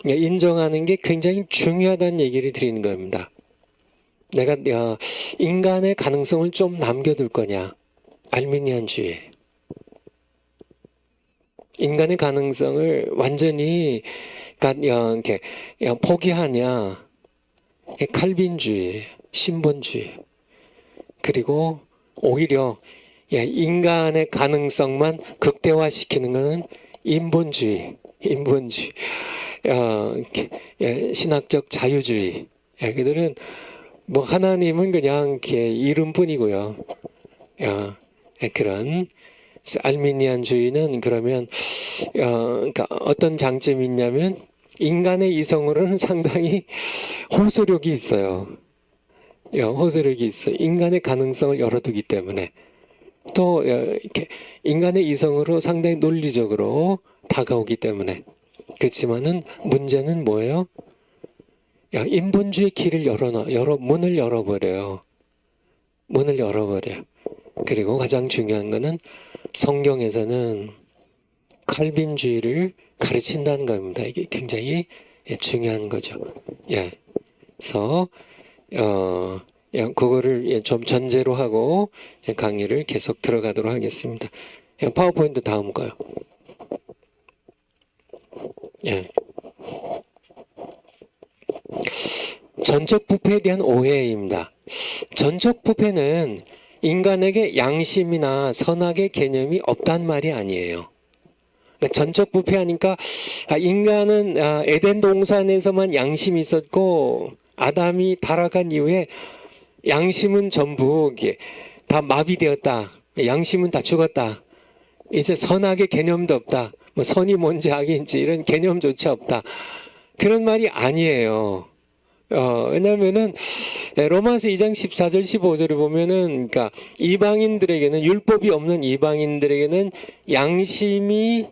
인정하는 게 굉장히 중요하다는 얘기를 드리는 겁니다. 내가 인간의 가능성을 좀 남겨둘 거냐? 알미니안주의. 인간의 가능성을 완전히 이렇게 포기하냐? 칼빈주의, 신본주의. 그리고 오히려 인간의 가능성만 극대화시키는 것은 인본주의. 신학적 자유주의. 그들은 뭐 하나님은 그냥 이렇게 이름뿐이고요. 그런 알미니안주의는 그러면 그러니까 어떤 장점이 있냐면 인간의 이성으로는 상당히 호소력이 있어요. 호소력이 있어요. 인간의 가능성을 열어두기 때문에. 또 이렇게 인간의 이성으로 상당히 논리적으로 다가오기 때문에. 그렇지만은 문제는 뭐예요? 인본주의 길을 문을 열어버려요. 문을 열어버려요. 그리고 가장 중요한 거는 성경에서는 칼빈주의를 가르친다는 겁니다. 이게 굉장히 중요한 거죠. 그래서 그거를 좀 전제로 하고 강의를 계속 들어가도록 하겠습니다. 파워포인트 다음 거요. 전적 부패에 대한 오해입니다. 전적 부패는 인간에게 양심이나 선악의 개념이 없단 말이 아니에요. 그러니까 전적 부패하니까 인간은 에덴 동산에서만 양심이 있었고 아담이 타락한 이후에 양심은 전부 다 마비되었다. 양심은 다 죽었다. 이제 선악의 개념도 없다. 뭐 선이 뭔지 악인지 이런 개념조차 없다. 그런 말이 아니에요. 왜냐면은 로마서 2장 14절 15절을 보면은 그러니까 이방인들에게는, 율법이 없는 이방인들에게는 양심이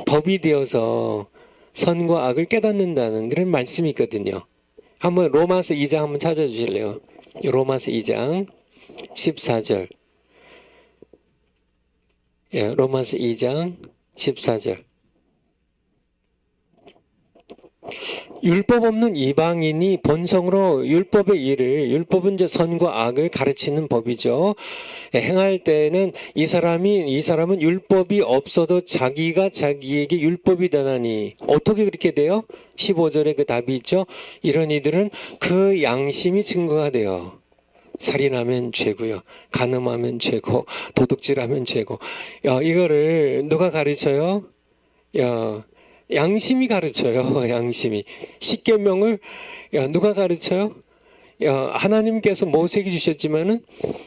법이 되어서 선과 악을 깨닫는다는 그런 말씀이 있거든요. 한번 로마서 2장 한번 찾아주실래요? 로마서 2장 14절. 로마서 2장 14절. 율법 없는 이방인이 본성으로 율법의 일을, 율법은 이제 선과 악을 가르치는 법이죠. 행할 때는 이 사람은 율법이 없어도 자기가 자기에게 율법이 되나니. 어떻게 그렇게 돼요? 15절에 그 답이 있죠. 이런 이들은 그 양심이 증거가 돼요. 살인하면 죄고요. 간음하면 죄고, 도둑질하면 죄고. 이거를 누가 가르쳐요? 양심이 가르쳐요. 양심이. 십계명을 누가 가르쳐요? 하나님께서 모세에게 주셨지만은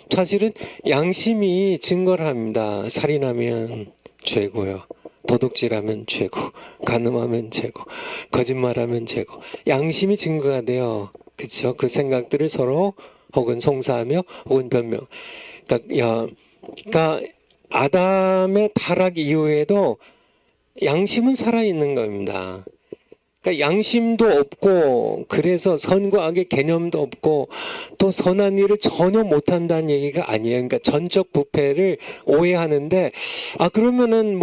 사실은 양심이 증거를 합니다. 살인하면 죄고요. 도둑질하면 죄고, 간음하면 죄고, 거짓말하면 죄고, 양심이 증거가 돼요. 그렇죠? 그 생각들을 서로 혹은 송사하며 혹은 변명. 그러니까 아담의 타락 이후에도 양심은 살아있는 겁니다. 그러니까 양심도 없고, 그래서 선과 악의 개념도 없고, 또 선한 일을 전혀 못한다는 얘기가 아니에요. 그러니까 전적 부패를 오해하는데, 그러면은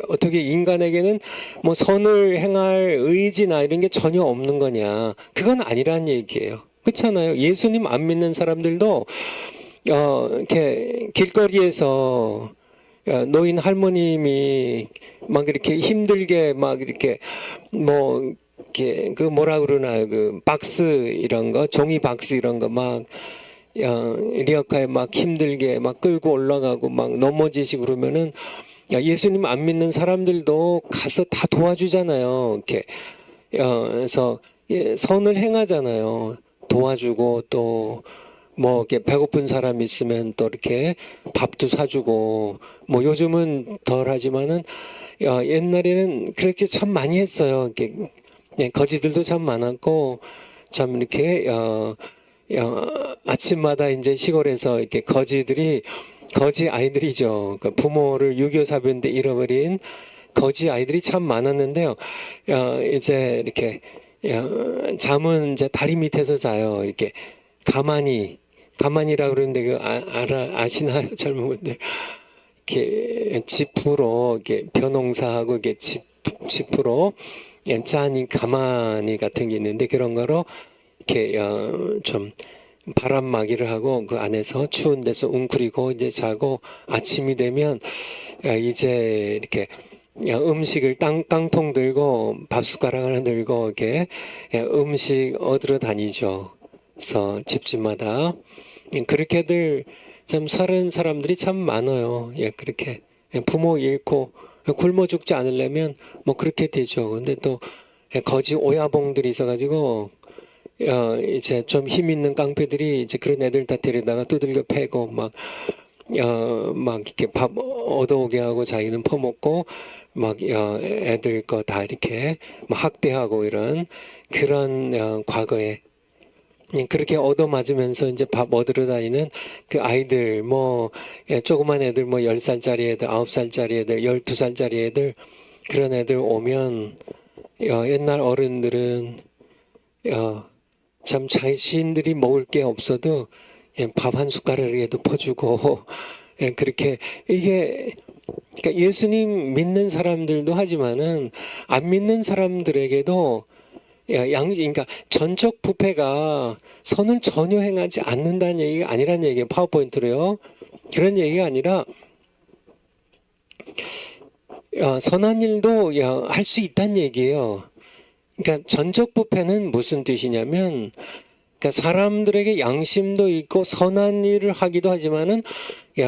어떻게 인간에게는 뭐 선을 행할 의지나 이런 게 전혀 없는 거냐. 그건 아니란 얘기예요. 그렇잖아요. 예수님 안 믿는 사람들도, 이렇게 길거리에서 노인 할머님이 막 이렇게 힘들게 막 이렇게 이렇게 그 뭐라 그러나요? 그 박스 이런 거, 종이 박스 이런 거 막 리어카에 막 힘들게 막 끌고 올라가고 막 넘어지시고 그러면은 예수님 안 믿는 사람들도 가서 다 도와주잖아요. 이렇게 그래서 선을 행하잖아요. 도와주고 또 이렇게 배고픈 사람 있으면 또 이렇게 밥도 사주고, 요즘은 덜 하지만은, 옛날에는 그렇게 참 많이 했어요. 이렇게, 거지들도 참 많았고, 참 이렇게, 아침마다 이제 시골에서 이렇게 거지 아이들이죠. 그러니까 부모를 6.25 사변 때 잃어버린 거지 아이들이 참 많았는데요. 이제 이렇게, 잠은 이제 다리 밑에서 자요. 이렇게 가만히라 그러는데 아시나요? 젊은 분들. 이렇게 지프로 이렇게 벼농사하고 이렇게 지프로 짜니 가마니 같은 게 있는데 그런 거로 이렇게 좀 바람막이를 하고 그 안에서 추운 데서 웅크리고 이제 자고 아침이 되면 이제 이렇게 음식을 깡통 들고 밥 숟가락 하나 들고 이렇게 음식 얻으러 다니죠. 그래서 집집마다 그렇게들 참 사는 사람들이 참 많아요. 그렇게 부모 잃고 굶어 죽지 않으려면 그렇게 되죠. 근데 또 거지 오야봉들이 있어가지고 이제 좀 힘 있는 깡패들이 이제 그런 애들 다 데려다가 두들겨 패고 막 이렇게 밥 얻어오게 하고 자기는 퍼먹고 애들 거 다 이렇게 학대하고 이런 그런 과거에 그렇게 얻어맞으면서 이제 밥 얻으러 다니는 그 아이들, 조그만 애들, 10살짜리 애들, 9살짜리 애들, 12살짜리 애들, 그런 애들 오면, 옛날 어른들은, 참 자신들이 먹을 게 없어도 밥 한 숟가락이라도 퍼주고, 그렇게, 그러니까 예수님 믿는 사람들도 하지만은, 안 믿는 사람들에게도 그러니까 전적 부패가 선을 전혀 행하지 않는다는 얘기가 아니란 얘기예요. 파워포인트로요. 그런 얘기가 아니라 선한 일도 할 수 있다는 얘기예요. 그러니까 전적 부패는 무슨 뜻이냐면 그러니까 사람들에게 양심도 있고 선한 일을 하기도 하지만은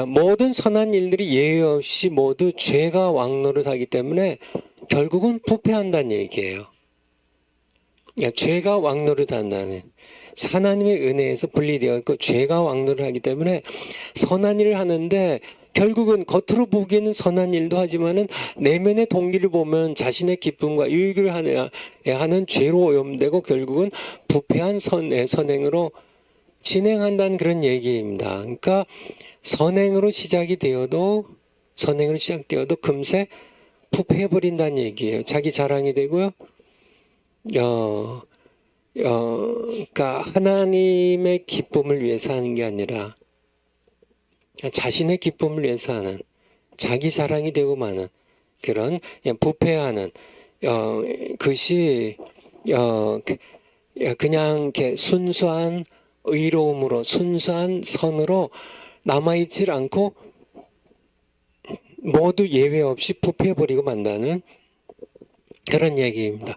모든 선한 일들이 예외 없이 모두 죄가 왕노릇하기 때문에 결국은 부패한다는 얘기예요. 죄가 왕노릇한다는 하나님의 은혜에서 분리되어 있고 죄가 왕노릇하기 때문에 선한 일을 하는데 결국은 겉으로 보기에는 선한 일도 하지만은 내면의 동기를 보면 자신의 기쁨과 유익을 하는 죄로 오염되고 결국은 부패한 선행으로 진행한다는 그런 얘기입니다. 그러니까 선행으로 시작되어도 금세 부패해버린다는 얘기예요. 자기 자랑이 되고요. 그러니까 하나님의 기쁨을 위해서 하는 게 아니라 자신의 기쁨을 위해서 하는 자기 자랑이 되고 마는 그런 부패하는 그것이 그냥 이렇게 순수한 의로움으로 순수한 선으로 남아있질 않고 모두 예외 없이 부패해버리고 만다는 그런 얘기입니다.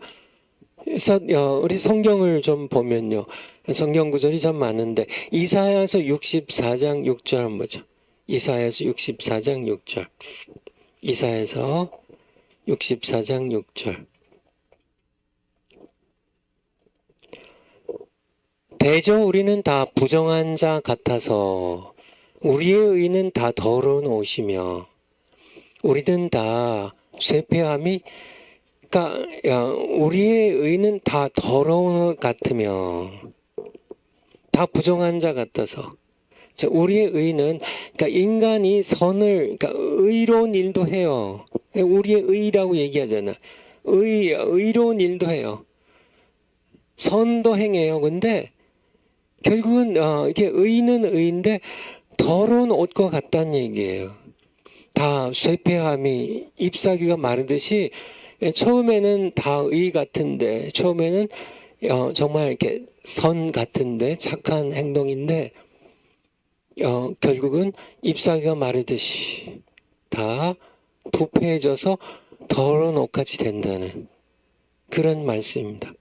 그래서 우리 성경을 좀 보면요. 성경 구절이 참 많은데 이사야서 64장 6절 한번 보죠. 이사야서 64장 6절. 이사야서 64장 6절. 대저 우리는 다 부정한 자 같아서 우리의 의는 다 더러운 옷이며 우리는 다 쇠폐함이, 그러니까 우리의 의는 다 더러운 것 같으며 다 부정한 자 같아서, 우리의 의는, 그러니까 인간이 선을, 그러니까 의로운 일도 해요. 우리의 의라고 얘기하잖아. 의로운 일도 해요. 선도 행해요. 근데 결국은 이게 의는 의인데 더러운 옷과 같다는 얘기예요. 다 쇠폐함이 잎사귀가 마르듯이 처음에는 다 의 같은데, 처음에는 정말 이렇게 선 같은데 착한 행동인데 결국은 잎사귀가 마르듯이 다 부패해져서 더러운 옷같이 된다는 그런 말씀입니다.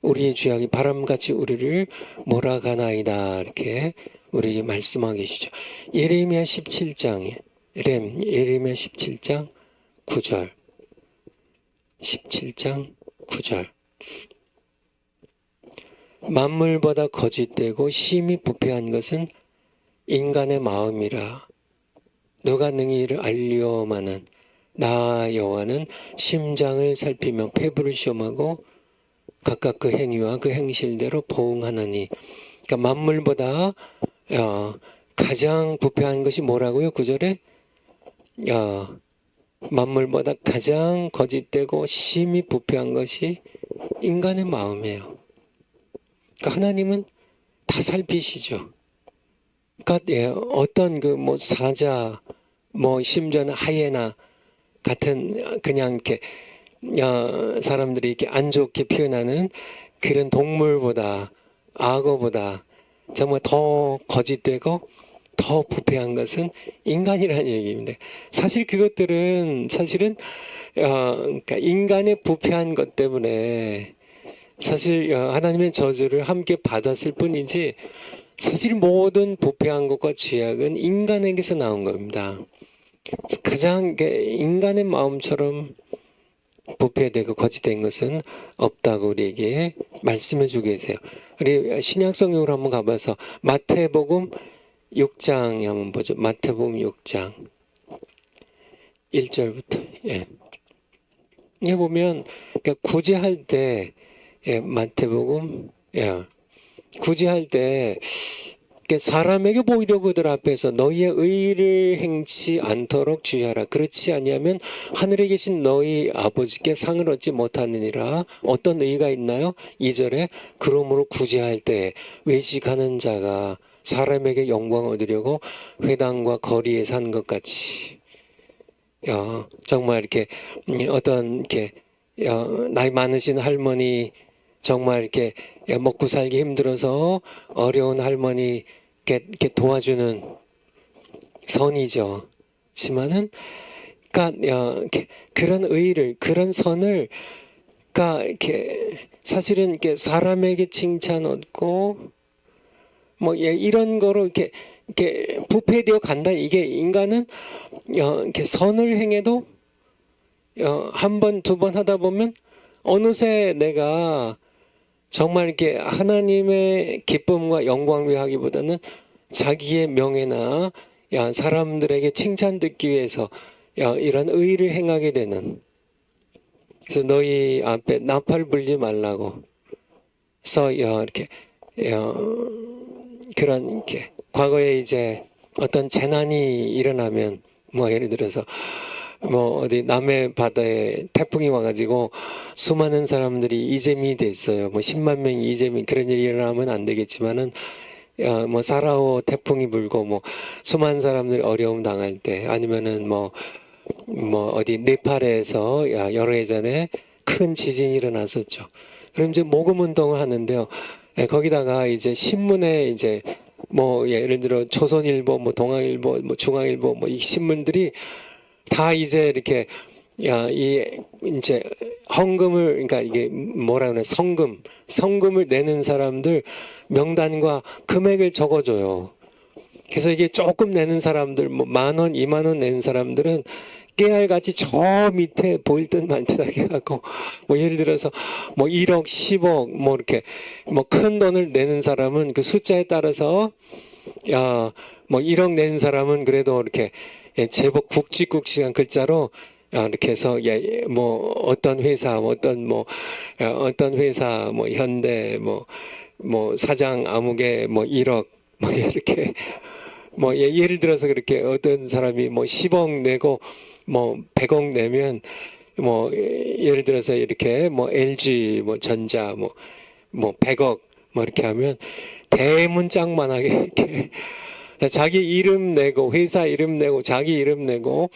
우리의 죄악이 바람같이 우리를 몰아가나이다, 이렇게 우리에게 말씀하고 계시죠. 예레미야 17장에 예레미야 17장 9절 17장 9절 만물보다 거짓되고 심히 부패한 것은 인간의 마음이라. 누가 능히 이를 알려마는 나 여호와는 심장을 살피며 폐부를 시험하고 각각 그 행위와 그 행실대로 보응하나니. 그러니까 만물보다 가장 부패한 것이 뭐라고요? 9절에 만물보다 가장 거짓되고 심히 부패한 것이 인간의 마음이에요. 그러니까 하나님은 다 살피시죠. 그러니까 어떤 뭐 사자, 뭐 심지어는 하이에나 같은 그냥 이렇게 사람들이 이렇게 안 좋게 표현하는 그런 동물보다, 악어보다 정말 더 거짓되고 더 부패한 것은 인간이라는 얘기입니다. 사실 그것들은 그러니까 인간의 부패한 것 때문에 사실 하나님의 저주를 함께 받았을 뿐이지, 사실 모든 부패한 것과 죄악은 인간에게서 나온 겁니다. 가장 인간의 마음처럼 부패되고 거짓된 것은 없다고 우리에게 말씀해 주고 계세요. 우리 신약 성경으로 한번 가봐서 마태복음 6장에 한번 보죠. 마태복음 6장 1절부터. 이게 보면 그러니까 구제할 때 마태복음 구제할 때 사람에게 보이려고 그들 앞에서 너희의 의를 행치 않도록 주의하라. 그렇지 아니하면 하늘에 계신 너희 아버지께 상을 얻지 못하느니라. 어떤 의가 있나요? 2절에 그러므로 구제할 때 외식하는 자가 사람에게 영광 얻으려고 회당과 거리에 산 것 같이. 정말 이렇게 어떤 이렇게 나이 많으신 할머니, 정말 이렇게 먹고 살기 힘들어서 어려운 할머니 이렇게 도와주는 선이죠. 지만은 그러니까 그런 의를, 그런 선을, 그러니까 이렇게 사실은 이렇게 사람에게 칭찬 얻고 뭐 이런 거로 이렇게 부패되어 간다. 이게 인간은 이렇게 선을 행해도 한 번, 두 번 하다 보면 어느새 내가 정말 이렇게 하나님의 기쁨과 영광을 하기보다는 자기의 명예나 사람들에게 칭찬 듣기 위해서 이런 의를 행하게 되는. 그래서 너희 앞에 나팔 불지 말라고. 그래서 이렇게 그런 이렇게 과거에 이제 어떤 재난이 일어나면 뭐 예를 들어서 뭐 어디 남해 바다에 태풍이 와가지고 수많은 사람들이 이재민이 됐어요. 뭐 10만 명이 이재민, 그런 일이 일어나면 안 되겠지만은 뭐 사라오 태풍이 불고 뭐 수많은 사람들이 어려움 당할 때, 아니면은 뭐 어디 네팔에서 여러 해 전에 큰 지진이 일어났었죠. 그럼 이제 모금 운동을 하는데요. 거기다가 이제 신문에 이제 뭐 예를 들어 조선일보, 뭐 동아일보, 뭐 중앙일보, 뭐 이 신문들이 다 이제 이렇게 이 이제 헌금을, 그러니까 이게 뭐라 그래, 성금을 내는 사람들 명단과 금액을 적어줘요. 그래서 이게 조금 내는 사람들, 뭐 10,000원, 20,000원 내는 사람들은 깨알같이 저 밑에 보일 듯 말 듯하게 하고, 뭐 예를 들어서 뭐 1억, 10억 뭐 이렇게 뭐 큰 돈을 내는 사람은 그 숫자에 따라서 뭐 1억 낸 사람은 그래도 이렇게 제법 굵직굵직한 글자로 이렇게 해서 뭐 어떤 회사 어떤 회사 뭐 현대 뭐 사장 아무개 뭐 1억 뭐 이렇게 뭐 예를 들어서 그렇게 어떤 사람이 뭐 10억 내고 뭐 100억 내면 뭐 예를 들어서 이렇게 뭐 LG 뭐 전자 뭐 100억 뭐 이렇게 하면 대문짝만하게 이렇게 자기 이름 내고 회사 이름 내고 자기 이름 내고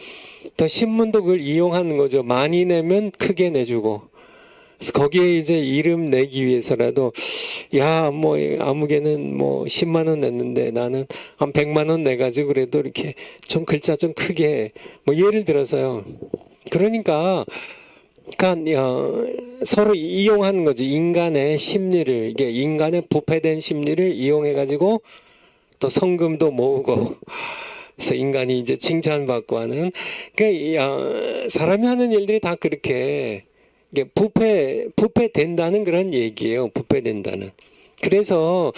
또 신문도 그걸 이용하는 거죠. 많이 내면 크게 내주고. 그래서 거기에 이제 이름 내기 위해서라도 야 뭐 아무개는 뭐 10만 원 냈는데 나는 한 100만 원 내가지고 그래도 이렇게 좀 글자 좀 크게 뭐 예를 들어서요. 그러니까 서로 이용하는 거죠. 인간의 심리를 이게 인간의 부패된 심리를 이용해 가지고 또 성금도 모으고 그래서 인간이 이제 칭찬받고 하는 그러니까 사람이 하는 일들이 다 그렇게 이게 부패된다는 그런 얘기예요. 부패된다는. 그래서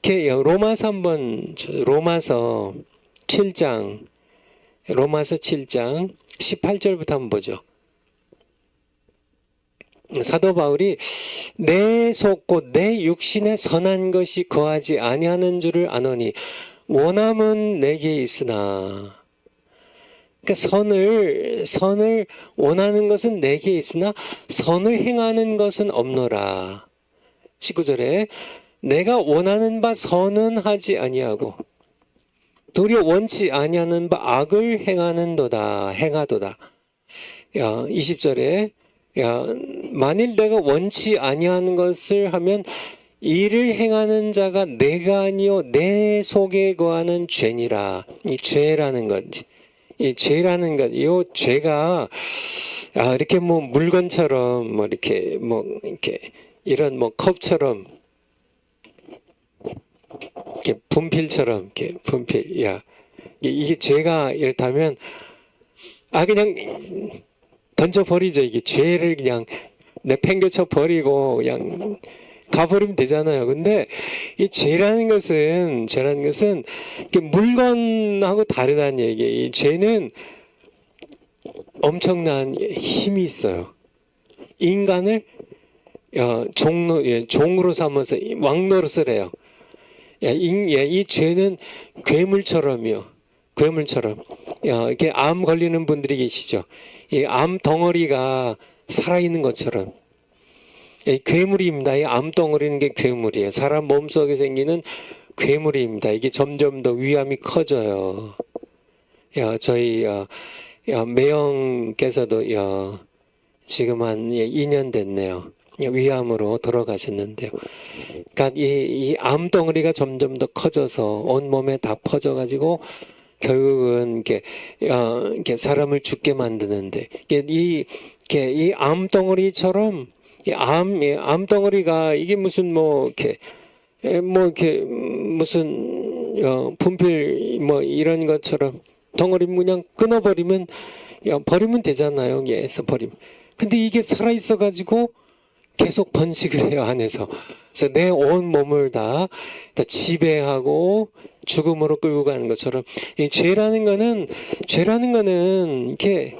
이렇게 로마서 7장 18절부터 한번 보죠. 사도 바울이 내 속 곧 내 육신에 선한 것이 거하지 아니하는 줄을 아노니 원함은 내게 있으나 그러니까 선을 원하는 것은 내게 있으나 선을 행하는 것은 없노라. 19절에 내가 원하는 바 선은 하지 아니하고 도리어 원치 아니하는 바 악을 행하도다. 20절에 만일 내가 원치 아니하는 것을 하면 이를 행하는 자가 내가 아니요 내 속에 거하는 죄니라. 이 죄라는 것, 이 죄가 이렇게 뭐 물건처럼 뭐 이렇게 이런 뭐 컵처럼 이렇게 분필처럼 이렇게 분필 이게 죄가 이렇다면 그냥 던져버리죠. 이게 죄를 그냥 내팽개쳐 버리고 그냥 가버리면 되잖아요. 근데 이 죄라는 것은 물건하고 다르다는 얘기예요. 이 죄는 엄청난 힘이 있어요. 인간을 종으로 삼아서 왕노릇을 해요. 이 죄는 괴물처럼이요. 이렇게 암 걸리는 분들이 계시죠. 이 암 덩어리가 살아있는 것처럼. 괴물입니다. 이 암덩어리는 게 괴물이에요. 사람 몸속에 생기는 괴물입니다. 이게 점점 더 위암이 커져요. 저희 매형께서도 지금 한 2년 됐네요. 위암으로 돌아가셨는데요. 그러니까 이 암덩어리가 점점 더 커져서 온 몸에 다 퍼져가지고 결국은 이렇게 사람을 죽게 만드는데 이 암덩어리처럼 암덩어리가 이게 무슨 무슨 분필 뭐 이런 것처럼 덩어리 그냥 끊어버리면 버리면 되잖아요. 여기에서 버리면. 근데 이게 살아있어 가지고 계속 번식을 해요, 안에서. 그래서 내 온 몸을 다 지배하고 죽음으로 끌고 가는 것처럼 이 죄라는 거는 이렇게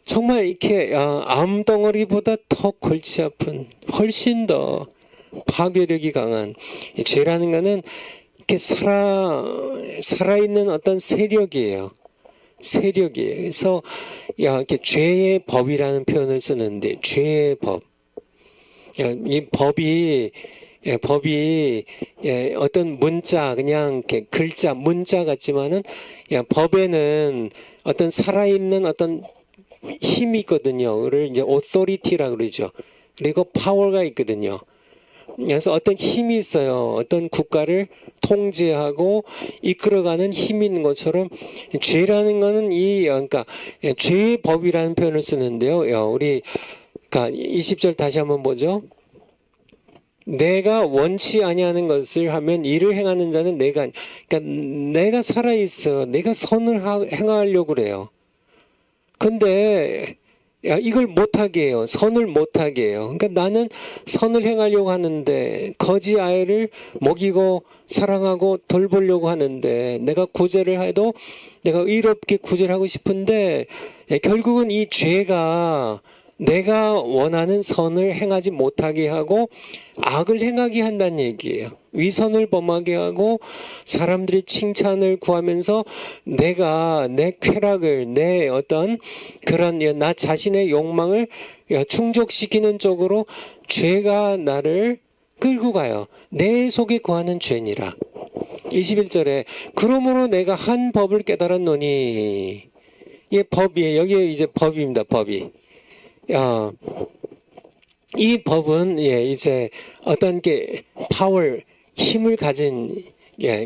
정말 이렇게 암덩어리보다 더 골치 아픈 훨씬 더 파괴력이 강한 이 죄라는 거는 이렇게 살아있는 어떤 세력이에요. 그래서 이렇게 죄의 법이라는 표현을 쓰는데 죄의 법. 이 법이 어떤 문자 그냥 이렇게 글자 문자 같지만은 법에는 어떤 살아있는 어떤 힘이 있거든요. 그걸 이제 authority라고 그러죠. 그리고 power가 있거든요. 그래서 어떤 힘이 있어요. 어떤 국가를 통제하고 이끌어가는 힘이 있는 것처럼 죄라는 거는 그러니까 죄의 법이라는 표현을 쓰는데요. 우리 그러니까 20절 다시 한번 보죠. 내가 원치 아니하는 것을 하면 이를 행하는 자는 그러니까 내가 살아 있어. 내가 선을 행하려고 그래요. 근데 야, 이걸 못하게 해요. 선을 못하게 해요. 그러니까 나는 선을 행하려고 하는데 거지 아이를 먹이고 사랑하고 돌보려고 하는데 내가 구제를 해도 내가 의롭게 구제를 하고 싶은데 결국은 이 죄가 내가 원하는 선을 행하지 못하게 하고 악을 행하게 한다는 얘기예요. 위선을 범하게 하고 사람들이 칭찬을 구하면서 내가 내 쾌락을 내 어떤 그런 나 자신의 욕망을 충족시키는 쪽으로 죄가 나를 끌고 가요. 내 속에 거하는 죄니라. 21절에 그러므로 내가 한 법을 깨달았노니 이게 법이에요. 여기에 이제 법입니다. 법이. 이 법은 이제 어떤 게 파워 힘을 가진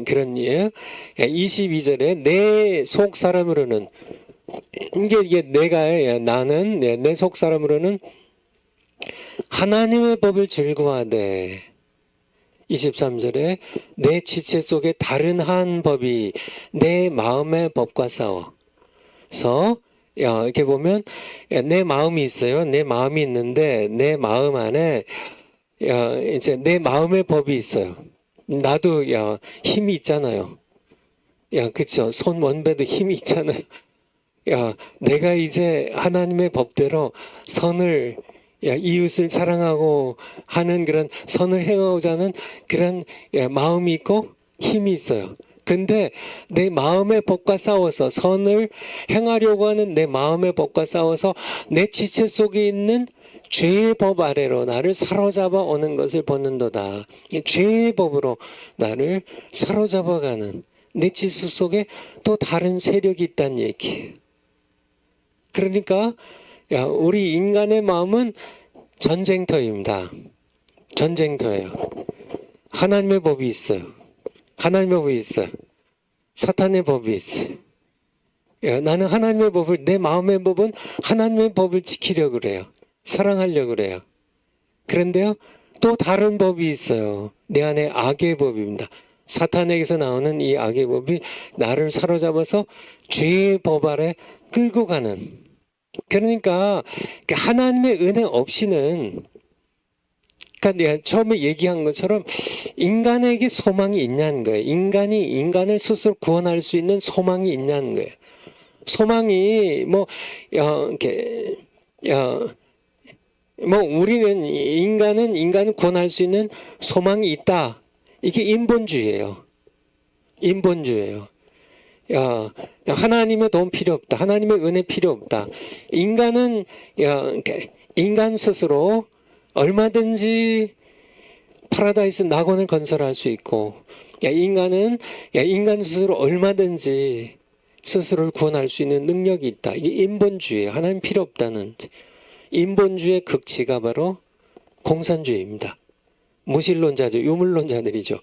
그런 22절에 내 속 사람으로는 이게 내가 나는 내 속 사람으로는 하나님의 법을 즐거워하되 23절에 내 지체 속에 다른 한 법이 내 마음의 법과 싸워서 이렇게 보면 내 마음이 있어요. 내 마음이 있는데 내 마음 안에 이제 내 마음의 법이 있어요. 나도 힘이 있잖아요. 그쵸? 손 원배도 힘이 있잖아요. 내가 이제 하나님의 법대로 선을 이웃을 사랑하고 하는 그런 선을 행하고자 하는 그런 마음이 있고 힘이 있어요. 근데 내 마음의 법과 싸워서 선을 행하려고 하는 내 마음의 법과 싸워서 내 지체 속에 있는 죄의 법 아래로 나를 사로잡아 오는 것을 보는도다. 죄의 법으로 나를 사로잡아가는 내 지체 속에 또 다른 세력이 있다는 얘기예요. 그러니까 우리 인간의 마음은 전쟁터입니다. 전쟁터예요. 하나님의 법이 있어요. 하나님의 법이 있어요. 사탄의 법이 있어요. 나는 하나님의 법을, 내 마음의 법은 하나님의 법을 지키려고 그래요. 사랑하려고 그래요. 그런데요, 또 다른 법이 있어요. 내 안에 악의 법입니다. 사탄에게서 나오는 이 악의 법이 나를 사로잡아서 죄의 법 아래 끌고 가는. 그러니까 하나님의 은혜 없이는, 그러니까 내가 처음에 얘기한 것처럼 인간에게 소망이 있냐는 거예요. 인간이 인간을 스스로 구원할 수 있는 소망이 있냐는 거예요. 소망이 우리는 인간을 구원할 수 있는 소망이 있다. 이게 인본주의예요. 인본주의예요. 하나님의 도움 필요 없다. 하나님의 은혜 필요 없다. 인간은 인간 스스로 얼마든지 파라다이스 낙원을 건설할 수 있고, 인간은 인간 스스로 얼마든지 스스로를 구원할 수 있는 능력이 있다. 이게 인본주의예요. 하나님 필요 없다는 인본주의의 극치가 바로 공산주의입니다. 무신론자죠. 유물론자들이죠.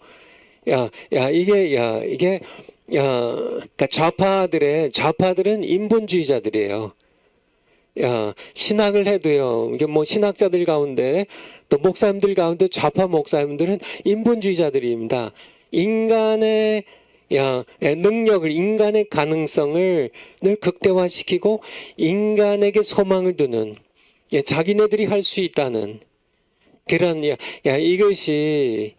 이게 그러니까 좌파들은 인본주의자들이에요. 신학을 해도요, 이게 신학자들 가운데 또 목사님들 가운데 좌파 목사님들은 인본주의자들입니다. 인간의 능력을, 인간의 가능성을 늘 극대화시키고 인간에게 소망을 두는, 자기네들이 할 수 있다는 그런, 이것이,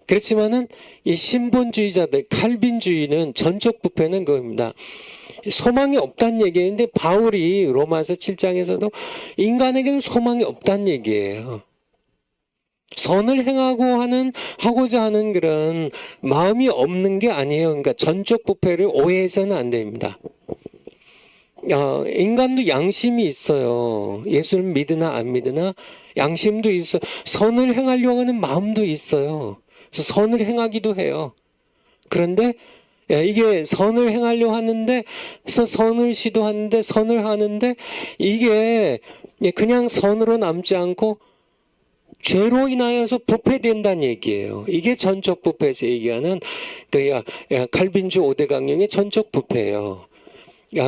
그렇지만은 이 신본주의자들, 칼빈주의는 전적 부패는 그겁니다. 소망이 없다는 얘기인데 바울이 로마서 7장에서도 인간에게는 소망이 없다는 얘기예요. 선을 하고자 하는 그런 마음이 없는 게 아니에요. 그러니까 전적 부패를 오해해서는 안 됩니다. 인간도 양심이 있어요. 예수를 믿으나 안 믿으나 양심도 있어요. 선을 행하려고 하는 마음도 있어요. 그래서 선을 행하기도 해요. 그런데 이게 선을 행하려고 하는데, 선을 시도하는데, 선을 하는데, 이게 그냥 선으로 남지 않고 죄로 인하여서 부패된다는 얘기예요. 이게 전적 부패에서 얘기하는 칼빈주 5대 강령의 전적 부패예요.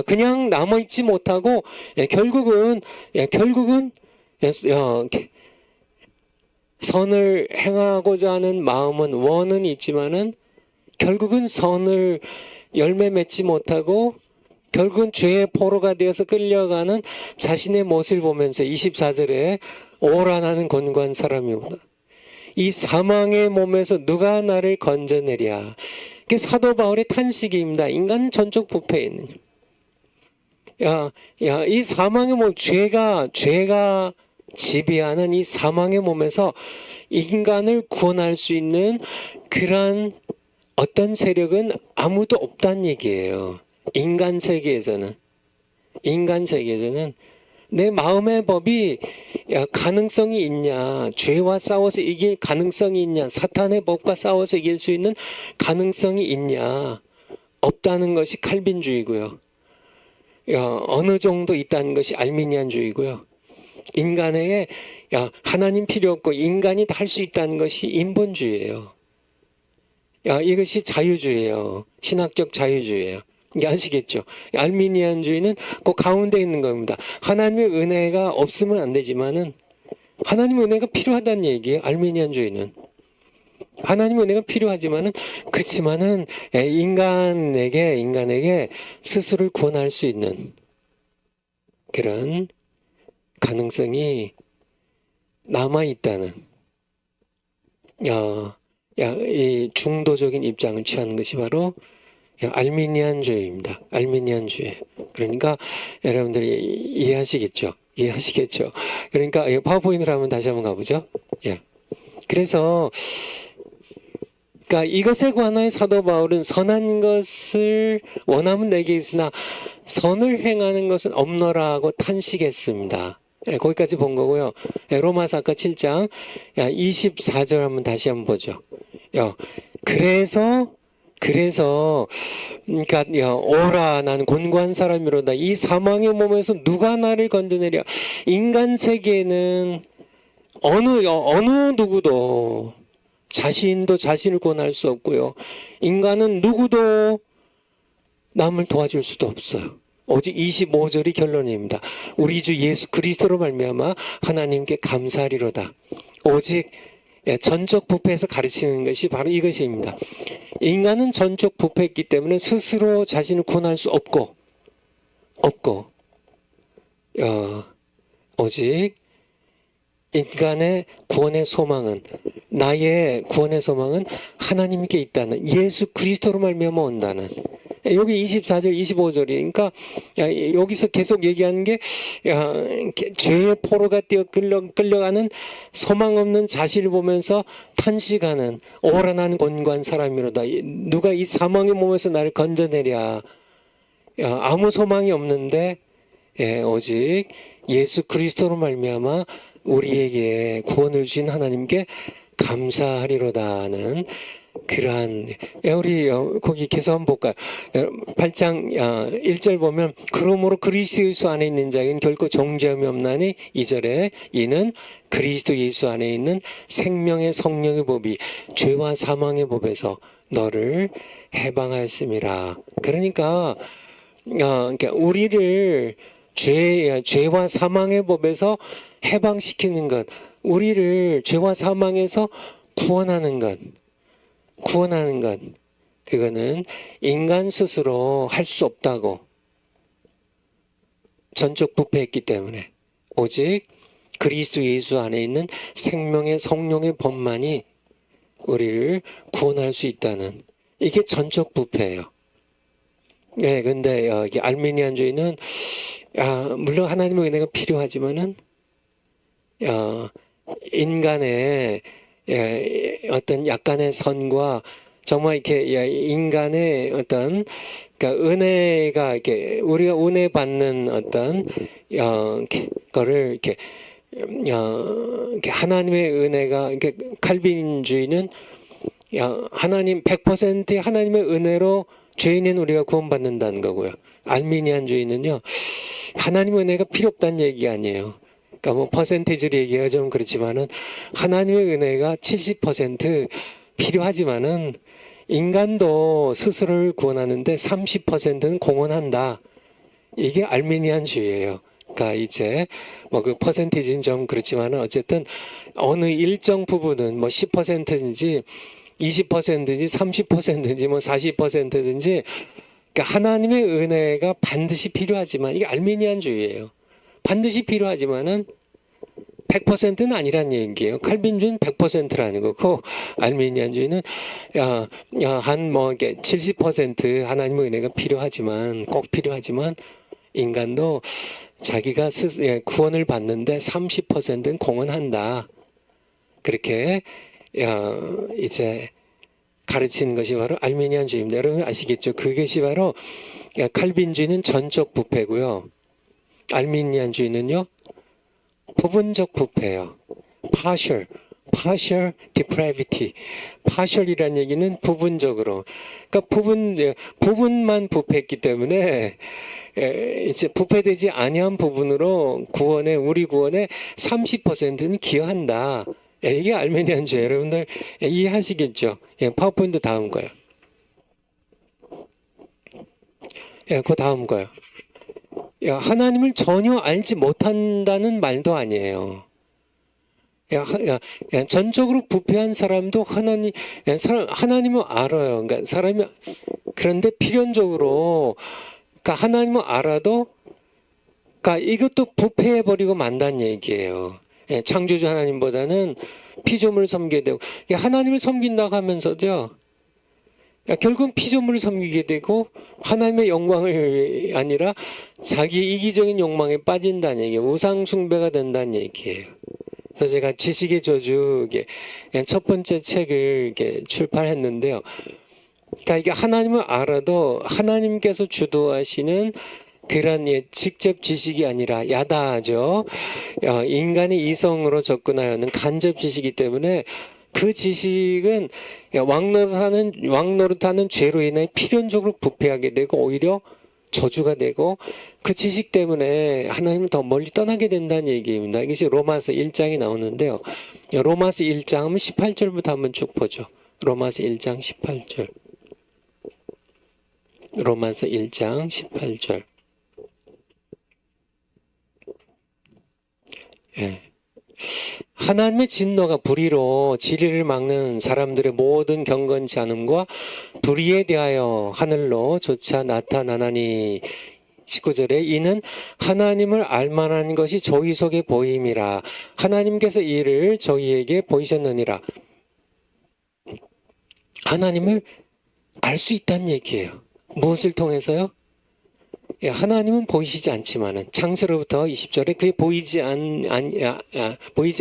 그냥 남아있지 못하고, 결국은 선을 행하고자 하는 마음은 원은 있지만은 결국은 선을 열매 맺지 못하고 결국은 죄의 포로가 되어서 끌려가는 자신의 모습을 보면서 24절에 오라 나는 곤고한 사람이구나. 이 사망의 몸에서 누가 나를 건져내랴. 이게 사도 바울의 탄식입니다. 인간 전적 부패에 있는. 이 사망의 몸, 죄가 지배하는 이 사망의 몸에서 인간을 구원할 수 있는 그러한 어떤 세력은 아무도 없다는 얘기예요. 인간 세계에서는 내 마음의 법이 가능성이 있냐, 죄와 싸워서 이길 가능성이 있냐, 사탄의 법과 싸워서 이길 수 있는 가능성이 있냐, 없다는 것이 칼빈주의고요. 어느 정도 있다는 것이 알미니안주의고요. 인간에게 하나님 필요 없고 인간이 다 할 수 있다는 것이 인본주의예요. 이것이 자유주의예요. 신학적 자유주의예요. 이게 아시겠죠? 알미니안주의는 그 가운데 있는 겁니다. 하나님의 은혜가 없으면 안 되지만은 하나님의 은혜가 필요하다는 얘기예요. 알미니안주의는 하나님의 은혜가 필요하지만은 그렇지만은 인간에게 스스로를 구원할 수 있는 그런 가능성이 남아 있다는 이 중도적인 입장을 취하는 것이 바로 알미니안주의입니다. 알미니안주의. 그러니까 여러분들이 이해하시겠죠? 그러니까 파워포인트를 한번 다시 한번 가보죠. 그래서 그러니까 이것에 관하여 사도 바울은 선한 것을 원하면 내게 있으나 선을 행하는 것은 없노라고 탄식했습니다. 거기까지 본 거고요. 로마서 아까 7장 24절 한번 다시 한번 보죠. 그래서 그러니까 오라 나는 곤고한 사람이로다. 이 사망의 몸에서 누가 나를 건져내랴. 인간 세계에는 어느 누구도 자신도 자신을 구원할 수 없고요. 인간은 누구도 남을 도와줄 수도 없어요. 오직 25절이 결론입니다. 우리 주 예수 그리스도로 말미암아 하나님께 감사하리로다. 오직 전적 부패에서 가르치는 것이 바로 이것입니다. 인간은 전적 부패했기 때문에 스스로 자신을 구원할 수 없고 오직 인간의 구원의 소망은 나의 구원의 소망은 하나님께 있다는 예수 그리스도로 말미암아 온다는 여기 24절 25절이 그러니까 여기서 계속 얘기하는 게 죄의 포로가 뛰어 끌려가는 소망 없는 자신을 보면서 탄식하는 오라 나는 곤고한 사람이로다. 누가 이 사망의 몸에서 나를 건져내랴. 아무 소망이 없는데 오직 예수 그리스도로 말미암아 우리에게 구원을 주신 하나님께 감사하리로다는 그러한 우리 거기 계속 한번 볼까요? 8장 1절 보면 그러므로 그리스도 예수 안에 있는 자에게는 결코 정죄함이 없나니 2절에 이는 그리스도 예수 안에 있는 생명의 성령의 법이 죄와 사망의 법에서 너를 해방하였음이라. 그러니까 우리를 죄와 사망의 법에서 해방시키는 것, 우리를 죄와 사망에서 구원하는 것, 그거는 인간 스스로 할 수 없다고 전적 부패했기 때문에 오직 그리스도 예수 안에 있는 생명의 성령의 법만이 우리를 구원할 수 있다는 이게 전적 부패예요. 근데 이게 알미니안주의는 물론 하나님의 은혜가 필요하지만은 인간의 어떤 약간의 선과 정말 이렇게 인간의 어떤 그러니까 은혜가 이렇게 우리가 은혜 받는 어떤 거를 이렇게 하나님의 은혜가 이렇게 칼빈주의는 하나님 100% 하나님의 은혜로 죄인은 우리가 구원받는다는 거고요. 알미니안주의는요 하나님의 은혜가 필요 없다는 얘기가 아니에요. 그러니까 뭐 퍼센테이지를 얘기가 좀 그렇지만은 하나님의 은혜가 70% 필요하지만은 인간도 스스로를 구원하는데 30%는 공헌한다. 이게 알미니안주의예요. 그러니까 이제 뭐 그 퍼센테이지는 좀 그렇지만은 어쨌든 어느 일정 부분은 뭐 10%든지 20%든지 30%든지 뭐 40%든지 그러니까 하나님의 은혜가 반드시 필요하지만 이게 알미니안주의예요. 반드시 필요하지만은 100%는 아니란 얘기예요. 칼빈주의는 100%라는 거고 알미니안주의는 한 뭐 70% 하나님의 은혜가 필요하지만 꼭 필요하지만 인간도 자기가 구원을 받는데 30%는 공헌한다. 그렇게 이제 가르치는 것이 바로 알미니안주의입니다. 여러분 아시겠죠? 그것이 바로 칼빈주의는 전적 부패고요. 알미니안주의는요. 부분적 부패예요. partial depravity. partial이라는 얘기는 부분적으로. 그러니까 부분만 부패했기 때문에 이제 부패되지 아니한 부분으로 우리 구원의 30%는 기여한다. 이게 알미니안주의 여러분들 이해하시겠죠? 파워포인트 다음 거요. 그 다음 거요. 하나님을 전혀 알지 못한다는 말도 아니에요. 전적으로 부패한 사람도 하나님을 알아요. 그러니까 그런데 필연적으로 그러니까 하나님을 알아도 그러니까 이것도 부패해버리고 만다는 얘기예요. 창조주 하나님보다는 피조물을 섬기게 되고 하나님을 섬긴다고 하면서도요. 결국은 피조물을 섬기게 되고 하나님의 영광을 아니라 자기 이기적인 욕망에 빠진다는 얘기예요. 우상 숭배가 된다는 얘기예요. 그래서 제가 지식의 저주 첫 번째 책을 출판했는데요. 그러니까 이게 하나님을 알아도 하나님께서 주도하시는 그런 직접 지식이 아니라 야다하죠. 인간의 이성으로 접근하여는 간접 지식이기 때문에 그 지식은 왕노릇하는 죄로 인해 필연적으로 부패하게 되고 오히려 저주가 되고 그 지식 때문에 하나님을 더 멀리 떠나게 된다는 얘기입니다. 이것이 로마서 1장이 나오는데요. 로마서 1장 하면 18절부터 한번 쭉 보죠. 로마서 1장 18절. 로마서 1장 18절. 하나님의 진노가 불의로 진리를 막는 사람들의 모든 경건치 않음과 불의에 대하여 하늘로 조차 나타나나니 19절에 이는 하나님을 알만한 것이 저희 속에 보임이라 하나님께서 이를 저희에게 보이셨느니라. 하나님을 알 수 있다는 얘기예요. 무엇을 통해서요? 하나님은 보이시지 않지만은 창세로부터 20절에 그게 보이지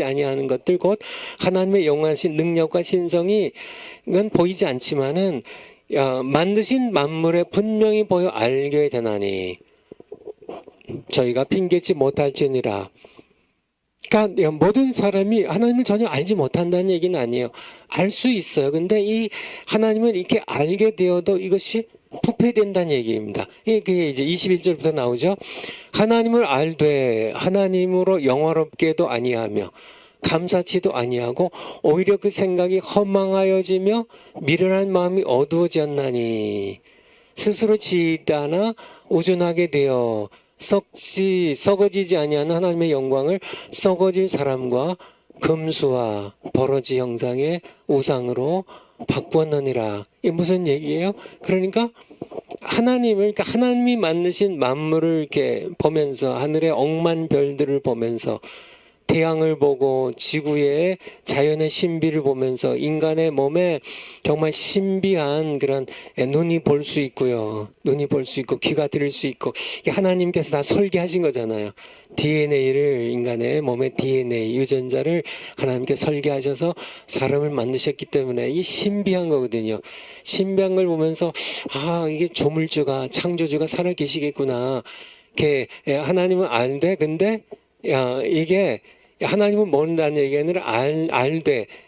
아니하는 것들 곧 하나님의 영원하신 능력과 신성이 이건 보이지 않지만은 만드신 만물에 분명히 보여 알게 되나니 저희가 핑계치 못할지니라. 그러니까 모든 사람이 하나님을 전혀 알지 못한다는 얘기는 아니에요. 알 수 있어요. 근데 이 하나님을 이렇게 알게 되어도 이것이 부패된다는 얘기입니다. 그게 이제 21절부터 나오죠. 하나님을 알되 하나님으로 영화롭게도 아니하며 감사치도 아니하고 오히려 그 생각이 허망하여지며 미련한 마음이 어두워졌나니 스스로 지다나 우준하게 되어 썩어지지 아니하는 하나님의 영광을 썩어질 사람과 금수와 버러지 형상의 우상으로 바꾸었느니라. 이게 무슨 얘기예요? 그러니까 하나님이 만드신 만물을 이렇게 보면서 하늘의 억만 별들을 보면서 태양을 보고 지구의 자연의 신비를 보면서 인간의 몸에 정말 신비한 그런 눈이 볼 수 있고요. 눈이 볼 수 있고 귀가 들을 수 있고 하나님께서 다 설계하신 거잖아요. DNA를 인간의 몸의 DNA 유전자를 하나님께 설계하셔서 사람을 만드셨기 때문에 이 신비한 거거든요. 신비한 걸 보면서 이게 조물주가 창조주가 살아 계시겠구나. 이렇게 하나님은 알되 근데 이게 하나님은 모른다는 얘기가 아니라